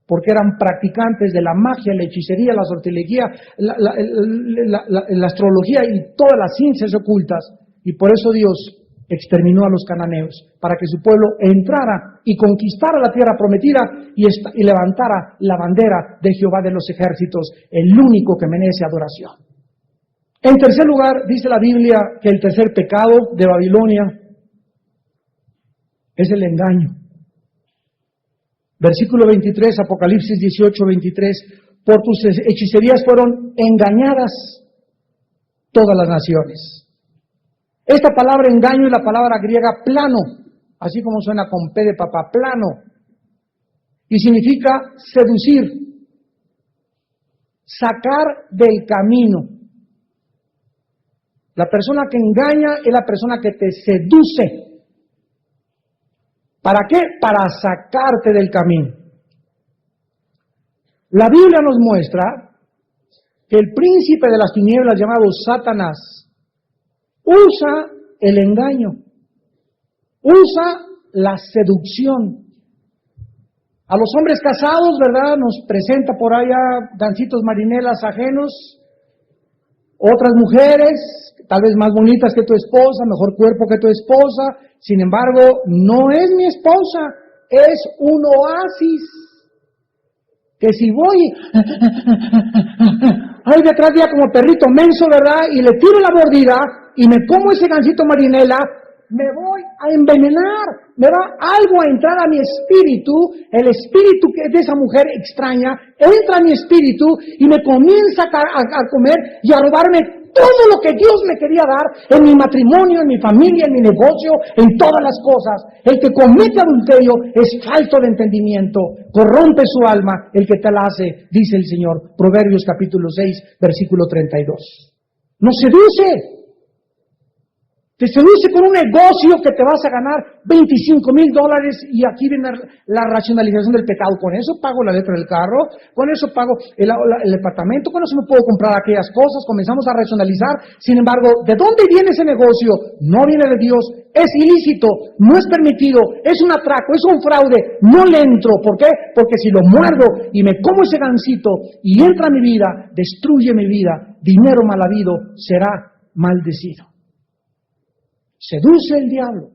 porque eran practicantes de la magia, la hechicería, la sortilegía, la astrología y todas las ciencias ocultas, y por eso Dios exterminó a los cananeos, para que su pueblo entrara y conquistara la tierra prometida y levantara la bandera de Jehová de los ejércitos, el único que merece adoración. En tercer lugar, dice la Biblia que el tercer pecado de Babilonia es el engaño. Versículo 23, Apocalipsis 18, 23, por tus hechicerías fueron engañadas todas las naciones. Esta palabra engaño es la palabra griega plano, así como suena con P de papá, plano, y significa seducir, sacar del camino. La persona que engaña es la persona que te seduce. ¿Para qué? Para sacarte del camino. La Biblia nos muestra que el príncipe de las tinieblas llamado Satanás usa el engaño, usa la seducción. A los hombres casados, ¿verdad? Nos presenta por allá gancitos marinelas ajenos, otras mujeres, tal vez más bonitas que tu esposa, mejor cuerpo que tu esposa, sin embargo, no es mi esposa, es un oasis. Que si voy ahí detrás de ella como perrito menso, ¿verdad? Y le tiro la mordida y me como ese gansito marinela, me voy a envenenar, me va algo a entrar a mi espíritu, el espíritu que es de esa mujer extraña, entra a mi espíritu y me comienza a comer y a robarme todo lo que Dios me quería dar en mi matrimonio, en mi familia, en mi negocio, en todas las cosas. El que comete adulterio es falto de entendimiento, corrompe su alma el que te la hace, dice el Señor. Proverbios capítulo 6, versículo 32. Nos seduce. Te seduce con un negocio que te vas a ganar $25,000 y aquí viene la racionalización del pecado. Con eso pago la letra del carro, con eso pago el departamento, con eso me puedo comprar aquellas cosas. Comenzamos a racionalizar. Sin embargo, ¿de dónde viene ese negocio? No viene de Dios, es ilícito, no es permitido, es un atraco, es un fraude. No le entro. ¿Por qué? Porque si lo muerdo y me como ese gansito y entra a mi vida, destruye mi vida, dinero mal habido será maldecido. Seduce el diablo.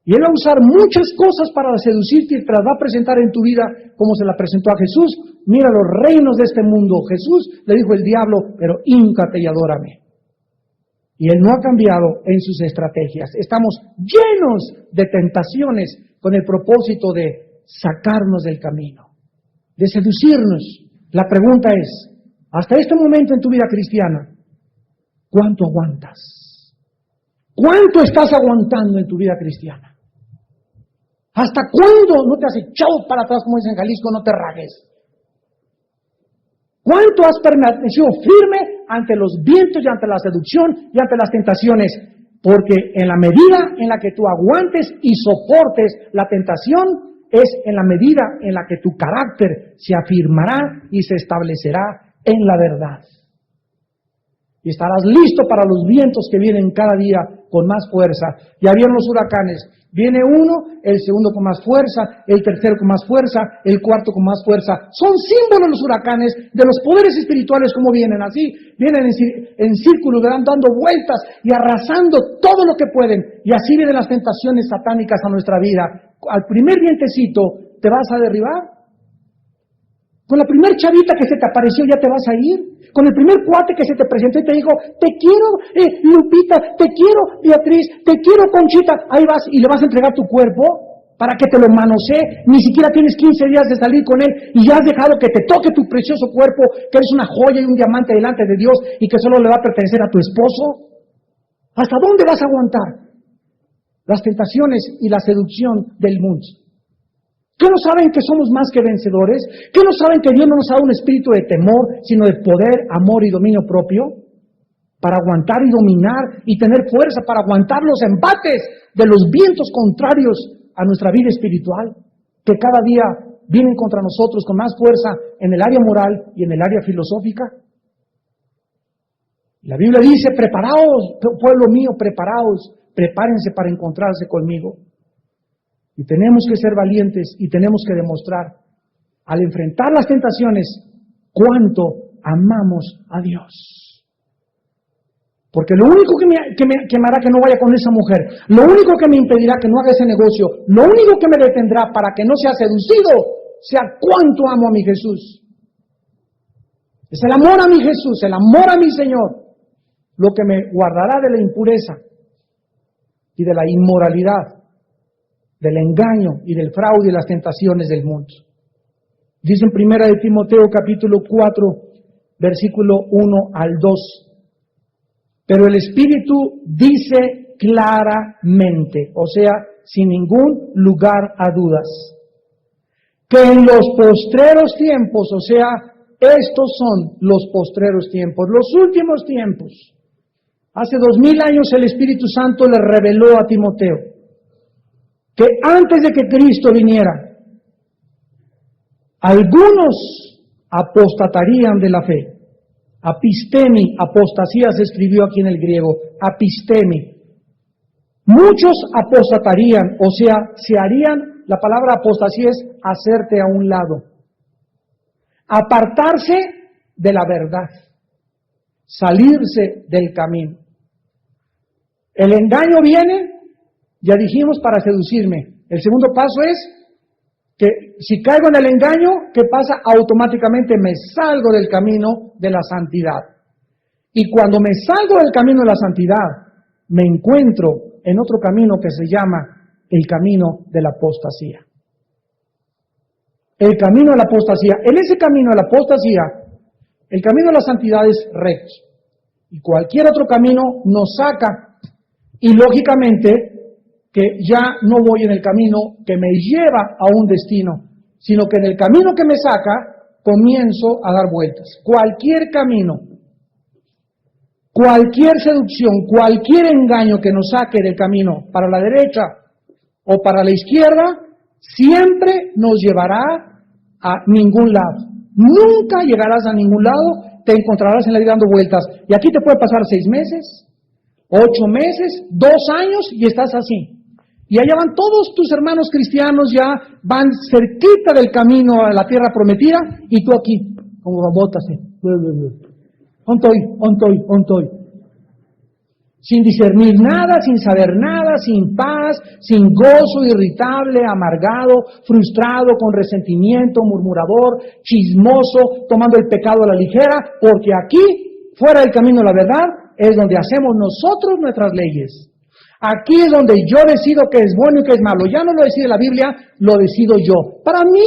Y él va a usar muchas cosas para seducirte y te las va a presentar en tu vida como se la presentó a Jesús. Mira los reinos de este mundo. Jesús le dijo el diablo, pero híncate y adórame. Y él no ha cambiado en sus estrategias. Estamos llenos de tentaciones con el propósito de sacarnos del camino, de seducirnos. La pregunta es, hasta este momento en tu vida cristiana, ¿cuánto aguantas? ¿Cuánto estás aguantando en tu vida cristiana? ¿Hasta cuándo no te has echado para atrás, como dicen en Jalisco, no te ragues? ¿Cuánto has permanecido firme ante los vientos y ante la seducción y ante las tentaciones? Porque en la medida en la que tú aguantes y soportes la tentación, es en la medida en la que tu carácter se afirmará y se establecerá en la verdad. Y estarás listo para los vientos que vienen cada día con más fuerza. Ya vieron los huracanes. Viene uno, el segundo con más fuerza, el tercero con más fuerza, el cuarto con más fuerza. Son símbolos los huracanes de los poderes espirituales como vienen así. Vienen en círculo, dando vueltas y arrasando todo lo que pueden. Y así vienen las tentaciones satánicas a nuestra vida. Al primer vientecito te vas a derribar. Con la primer chavita que se te apareció ya te vas a ir. con el primer cuate que se te presentó y te dijo, te quiero Lupita, te quiero Beatriz, te quiero Conchita, ahí vas y le vas a entregar tu cuerpo para que te lo manosee, ni siquiera tienes 15 días de salir con él y ya has dejado que te toque tu precioso cuerpo, que eres una joya y un diamante delante de Dios y que solo le va a pertenecer a tu esposo. ¿Hasta dónde vas a aguantar las tentaciones y la seducción del mundo? ¿Qué no saben que somos más que vencedores? ¿Qué no saben que Dios no nos ha dado un espíritu de temor, sino de poder, amor y dominio propio? Para aguantar y dominar y tener fuerza para aguantar los embates de los vientos contrarios a nuestra vida espiritual, que cada día vienen contra nosotros con más fuerza en el área moral y en el área filosófica. La Biblia dice, preparaos, pueblo mío, preparaos, prepárense para encontrarse conmigo. Y tenemos que ser valientes y tenemos que demostrar, al enfrentar las tentaciones, cuánto amamos a Dios. Porque lo único que me hará que no vaya con esa mujer, lo único que me impedirá que no haga ese negocio, lo único que me detendrá para que no sea seducido, sea cuánto amo a mi Jesús. Es el amor a mi Jesús, el amor a mi Señor, lo que me guardará de la impureza y de la inmoralidad, del engaño y del fraude y las tentaciones del mundo. Dice en 1 de Timoteo capítulo 4, versículo 1 al 2. Pero el Espíritu dice claramente, o sea, sin ningún lugar a dudas, que en los postreros tiempos, o sea, estos son los postreros tiempos, los últimos tiempos. Hace 2000 años el Espíritu Santo le reveló a Timoteo que antes de que Cristo viniera, algunos apostatarían de la fe. Apistemi, apostasía se escribió aquí en el griego, apistemi. Muchos apostatarían, o sea, se harían, la palabra apostasía es hacerte a un lado, apartarse de la verdad, salirse del camino. El engaño viene, ya dijimos, para seducirme. El segundo paso es que si caigo en el engaño, ¿qué pasa? Automáticamente me salgo del camino de la santidad. Y cuando me salgo del camino de la santidad, me encuentro en otro camino que se llama el camino de la apostasía. El camino de la apostasía. En ese camino de la apostasía, el camino de la santidad es recto. Y cualquier otro camino nos saca. Y lógicamente, que ya no voy en el camino que me lleva a un destino, sino que en el camino que me saca, comienzo a dar vueltas. Cualquier camino, cualquier seducción, cualquier engaño que nos saque del camino para la derecha o para la izquierda, siempre nos llevará a ningún lado. Nunca llegarás a ningún lado, te encontrarás en la vida dando vueltas. Y aquí te puede pasar 6 meses, 8 meses, 2 años y estás así. Y allá van todos tus hermanos cristianos, ya van cerquita del camino a la tierra prometida, y tú aquí, como botas, ontoy, sin discernir nada, sin saber nada, sin paz, sin gozo, irritable, amargado, frustrado, con resentimiento, murmurador, chismoso, tomando el pecado a la ligera, porque aquí, fuera del camino de la verdad, es donde hacemos nosotros nuestras leyes. Aquí es donde yo decido qué es bueno y qué es malo. Ya no lo decide la Biblia, lo decido yo. Para mí,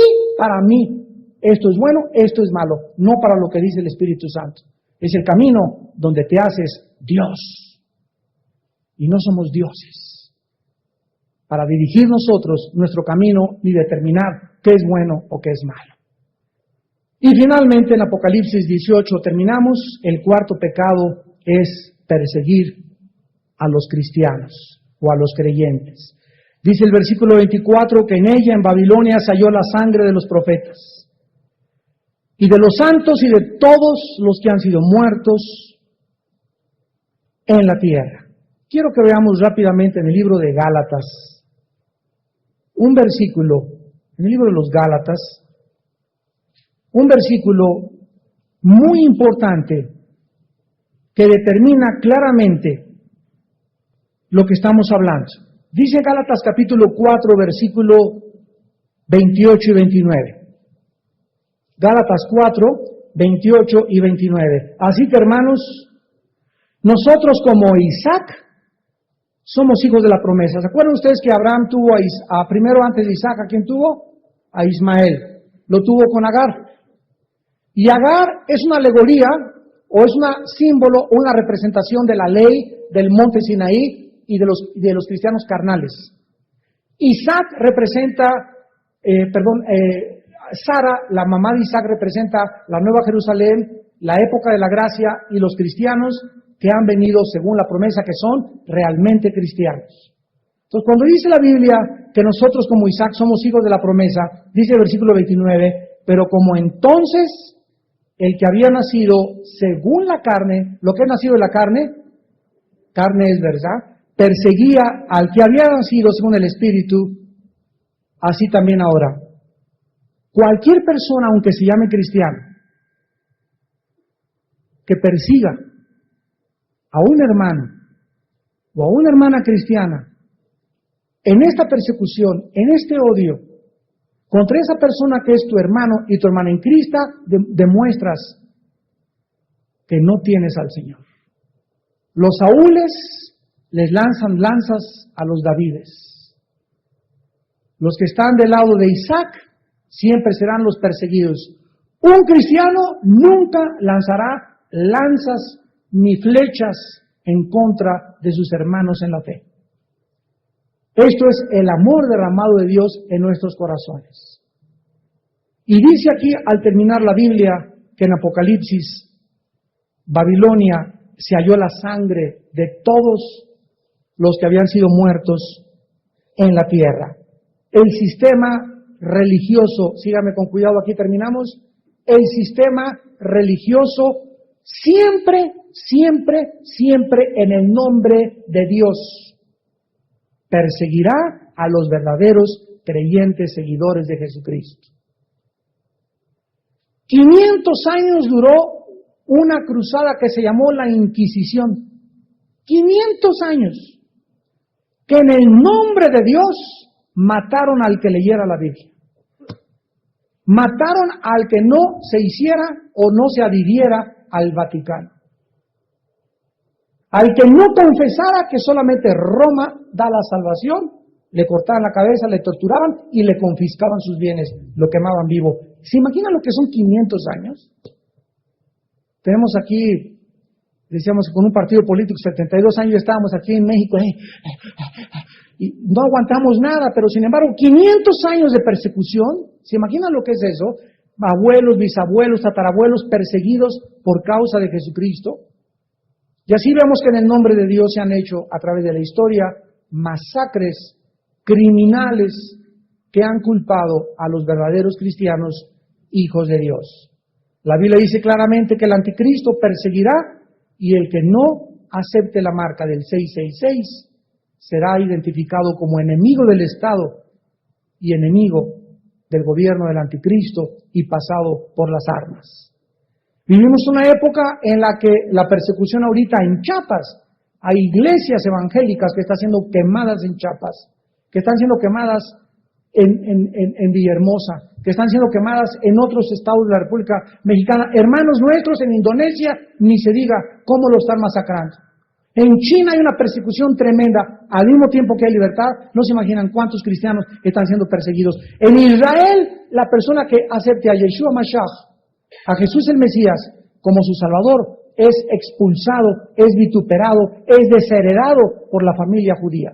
esto es bueno, esto es malo. No para lo que dice el Espíritu Santo. Es el camino donde te haces Dios. Y no somos dioses. Para dirigir nosotros nuestro camino y determinar qué es bueno o qué es malo. Y finalmente en Apocalipsis 18 terminamos. El cuarto pecado es perseguir a los cristianos o a los creyentes. Dice el versículo 24 que en ella, en Babilonia, se halló la sangre de los profetas y de los santos y de todos los que han sido muertos en la tierra. Quiero que veamos rápidamente en el libro de Gálatas un versículo, en el libro de los Gálatas, un versículo muy importante que determina claramente lo que estamos hablando. Dice Gálatas capítulo 4, versículo 28 y 29. Gálatas 4, 28 y 29. Así que, hermanos, nosotros como Isaac somos hijos de la promesa. ¿Se acuerdan ustedes que Abraham tuvo primero antes de Isaac, ¿a quién tuvo? A Ismael. Lo tuvo con Agar. Y Agar es una alegoría o es un símbolo, una representación de la ley del monte Sinaí y de los cristianos carnales. Isaac representa, Sara, la mamá de Isaac, representa la Nueva Jerusalén, la época de la gracia y los cristianos que han venido según la promesa, que son realmente cristianos. Entonces, cuando dice la Biblia que nosotros como Isaac somos hijos de la promesa, dice el versículo 29, pero como entonces el que había nacido según la carne, lo que es nacido de la carne es verdad, perseguía al que había nacido según el Espíritu, así también ahora. Cualquier persona, aunque se llame cristiano, que persiga a un hermano o a una hermana cristiana, en esta persecución, en este odio, contra esa persona que es tu hermano y tu hermana en Cristo, demuestras que no tienes al Señor. Los Saúles les lanzan lanzas a los Davides. Los que están del lado de Isaac siempre serán los perseguidos. Un cristiano nunca lanzará lanzas ni flechas en contra de sus hermanos en la fe. Esto es el amor derramado de Dios en nuestros corazones. Y dice aquí, al terminar la Biblia, que en Apocalipsis, Babilonia se halló la sangre de todos los que habían sido muertos en la tierra. El sistema religioso, sígame con cuidado, aquí terminamos, el sistema religioso siempre en el nombre de Dios perseguirá a los verdaderos creyentes seguidores de Jesucristo. 500 años duró una cruzada que se llamó la Inquisición. 500 años que en el nombre de Dios mataron al que leyera la Biblia. Mataron al que no se hiciera o no se adhiriera al Vaticano. Al que no confesara que solamente Roma da la salvación, le cortaban la cabeza, le torturaban y le confiscaban sus bienes, lo quemaban vivo. ¿Se imaginan lo que son 500 años? Tenemos aquí, decíamos, con un partido político, 72 años estábamos aquí en México, y no aguantamos nada, pero sin embargo, 500 años de persecución, ¿se imaginan lo que es eso? Abuelos, bisabuelos, tatarabuelos perseguidos por causa de Jesucristo. Y así vemos que en el nombre de Dios se han hecho a través de la historia masacres criminales que han culpado a los verdaderos cristianos hijos de Dios. La Biblia dice claramente que el anticristo perseguirá y el que no acepte la marca del 666 será identificado como enemigo del Estado y enemigo del gobierno del anticristo y pasado por las armas. Vivimos una época en la que la persecución ahorita en Chiapas, hay iglesias evangélicas que están siendo quemadas en Chiapas, que están siendo quemadas en Villahermosa, que están siendo quemadas en otros estados de la República Mexicana. Hermanos nuestros en Indonesia, ni se diga cómo lo están masacrando. En China hay una persecución tremenda, al mismo tiempo que hay libertad, no se imaginan cuántos cristianos están siendo perseguidos. En Israel, la persona que acepte a Yeshua Mashiach, a Jesús el Mesías, como su Salvador, es expulsado, es vituperado, es desheredado por la familia judía.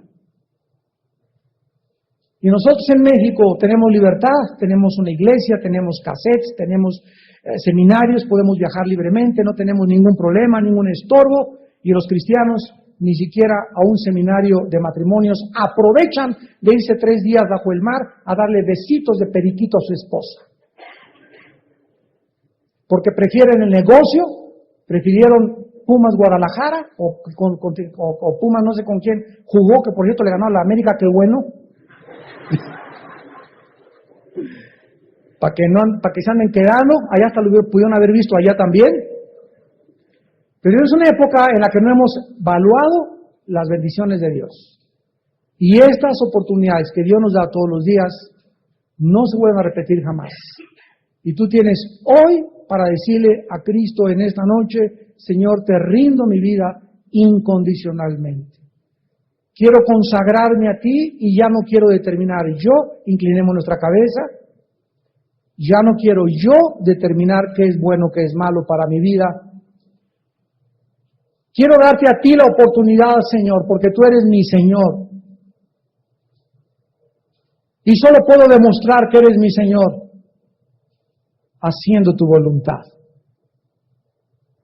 Y nosotros en México tenemos libertad, tenemos una iglesia, tenemos cassettes, tenemos seminarios, podemos viajar libremente, no tenemos ningún problema, ningún estorbo, y los cristianos ni siquiera a un seminario de matrimonios aprovechan de irse 3 días bajo el mar a darle besitos de periquito a su esposa. Porque prefieren el negocio, prefirieron Pumas Guadalajara, o Pumas no sé con quién jugó, que por cierto le ganó a la América, qué bueno. Para que se anden quedando, allá hasta lo pudieron haber visto allá también. Pero es una época en la que no hemos valuado las bendiciones de Dios. Y estas oportunidades que Dios nos da todos los días no se vuelven a repetir jamás. Y tú tienes hoy para decirle a Cristo en esta noche: Señor, te rindo mi vida incondicionalmente. Quiero consagrarme a ti y ya no quiero determinar yo, inclinemos nuestra cabeza, ya no quiero yo determinar qué es bueno, qué es malo para mi vida. Quiero darte a ti la oportunidad, Señor, porque tú eres mi Señor. Y solo puedo demostrar que eres mi Señor haciendo tu voluntad,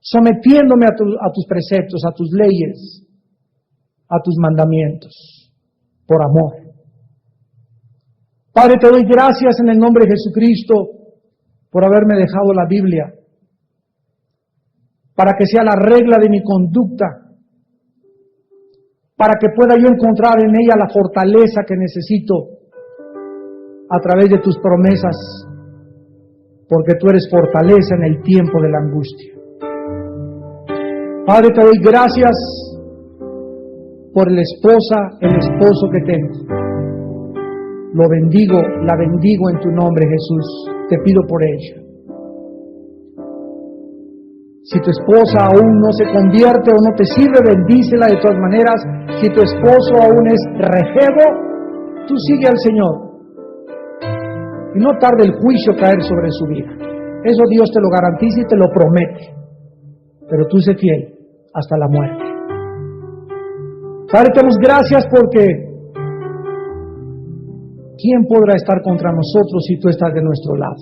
sometiéndome a tus preceptos, a tus leyes, a tus mandamientos, por amor. Padre, te doy gracias en el nombre de Jesucristo por haberme dejado la Biblia, para que sea la regla de mi conducta, para que pueda yo encontrar en ella la fortaleza que necesito a través de tus promesas, porque tú eres fortaleza en el tiempo de la angustia. Padre, te doy gracias por la esposa, el esposo que tengo. Lo bendigo, la bendigo en tu nombre, Jesús. Te pido por ella. Si tu esposa aún no se convierte o no te sirve, bendícela de todas maneras. Si tu esposo aún es rejego, tú sigue al Señor. Y no tarde el juicio caer sobre su vida. Eso Dios te lo garantiza y te lo promete. Pero tú sé fiel hasta la muerte. Padre, te damos gracias porque ¿quién podrá estar contra nosotros si tú estás de nuestro lado?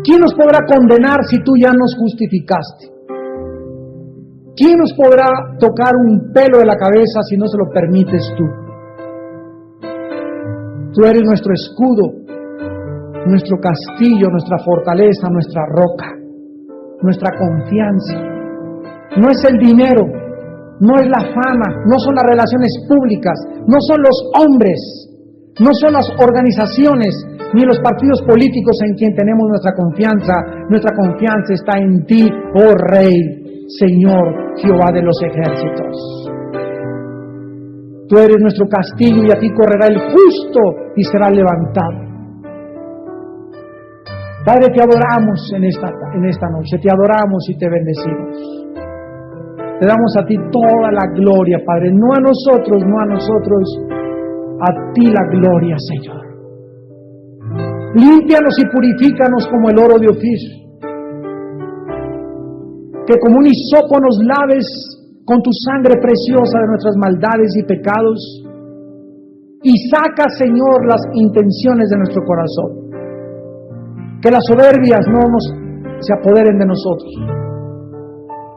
¿Quién nos podrá condenar si tú ya nos justificaste? ¿Quién nos podrá tocar un pelo de la cabeza si no se lo permites tú? Tú eres nuestro escudo, nuestro castillo, nuestra fortaleza, nuestra roca, nuestra confianza. No es el dinero, no es la fama, no son las relaciones públicas, no son los hombres, no son las organizaciones, ni los partidos políticos en quien tenemos nuestra confianza. Nuestra confianza está en ti, oh Rey, Señor, Jehová de los ejércitos. Tú eres nuestro castillo y a ti correrá el justo y será levantado. Padre, te adoramos en esta noche, te adoramos y te bendecimos. Te damos a ti toda la gloria, Padre, no a nosotros, a ti la gloria, Señor. Límpianos y purifícanos como el oro de Ofir. Que como un hisopo nos laves con tu sangre preciosa de nuestras maldades y pecados. Y saca, Señor, las intenciones de nuestro corazón. Que las soberbias no se apoderen de nosotros.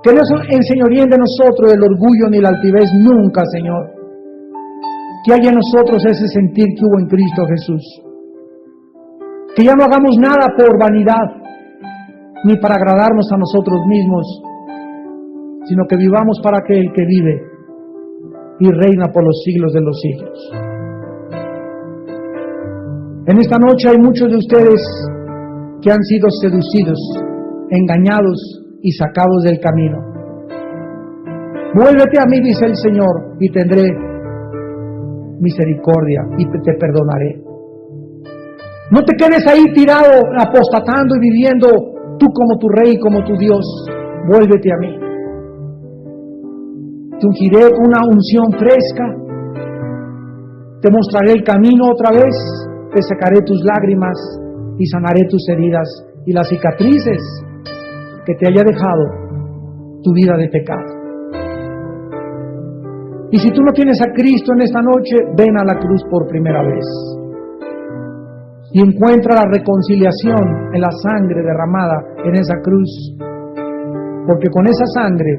Que no se enseñoríen de nosotros el orgullo ni la altivez nunca, Señor. Que haya en nosotros ese sentir que hubo en Cristo Jesús. Que ya no hagamos nada por vanidad, ni para agradarnos a nosotros mismos, sino que vivamos para aquel que vive y reina por los siglos de los siglos. En esta noche hay muchos de ustedes que han sido seducidos, engañados y sacados del camino. Vuélvete a mí, dice el Señor, y tendré misericordia y te perdonaré. No te quedes ahí tirado, apostatando y viviendo tú como tu rey, como tu Dios. Vuélvete a mí. Te ungiré con una unción fresca. Te mostraré el camino otra vez. Te secaré tus lágrimas y sanaré tus heridas y las cicatrices que te haya dejado tu vida de pecado. Y si tú no tienes a Cristo en esta noche, ven a la cruz por primera vez. Y encuentra la reconciliación en la sangre derramada en esa cruz. Porque con esa sangre,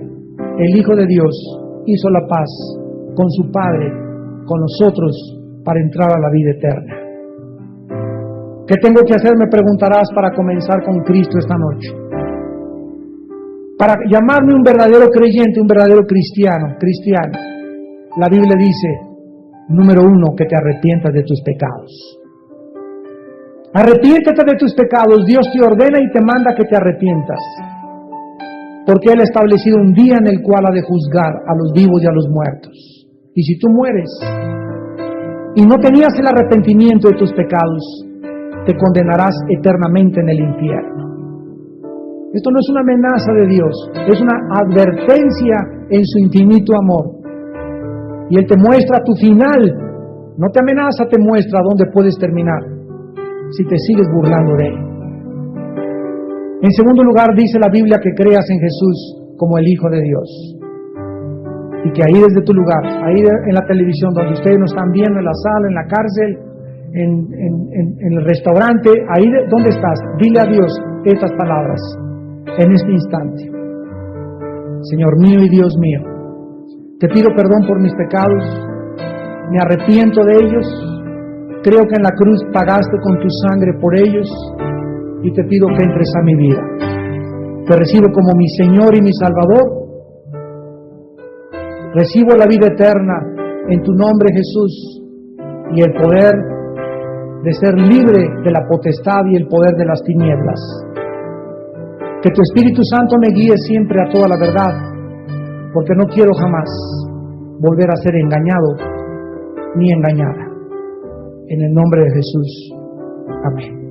el Hijo de Dios hizo la paz con su Padre, con nosotros, para entrar a la vida eterna. ¿Qué tengo que hacer? Me preguntarás para comenzar con Cristo esta noche. Para llamarme un verdadero creyente, un verdadero cristiano. La Biblia dice, número 1, que te arrepientas de tus pecados. Arrepiéntete de tus pecados. Dios te ordena y te manda que te arrepientas. Porque Él ha establecido un día en el cual ha de juzgar a los vivos y a los muertos. Y si tú mueres y no tenías el arrepentimiento de tus pecados, te condenarás eternamente en el infierno. Esto no es una amenaza de Dios, es una advertencia en su infinito amor. Y Él te muestra tu final, no te amenaza, te muestra dónde puedes terminar si te sigues burlando de Él. En segundo lugar, dice la Biblia que creas en Jesús como el Hijo de Dios. Y que ahí desde tu lugar, ahí en la televisión, donde ustedes nos están viendo, en la sala, en la cárcel, en el restaurante, ahí donde estás, dile a Dios estas palabras en este instante. Señor mío y Dios mío, te pido perdón por mis pecados, me arrepiento de ellos, creo que en la cruz pagaste con tu sangre por ellos y te pido que entres a mi vida. Te recibo como mi Señor y mi Salvador. Recibo la vida eterna en tu nombre, Jesús, y el poder de ser libre de la potestad y el poder de las tinieblas. Que tu Espíritu Santo me guíe siempre a toda la verdad, porque no quiero jamás volver a ser engañado ni engañada. En el nombre de Jesús. Amén.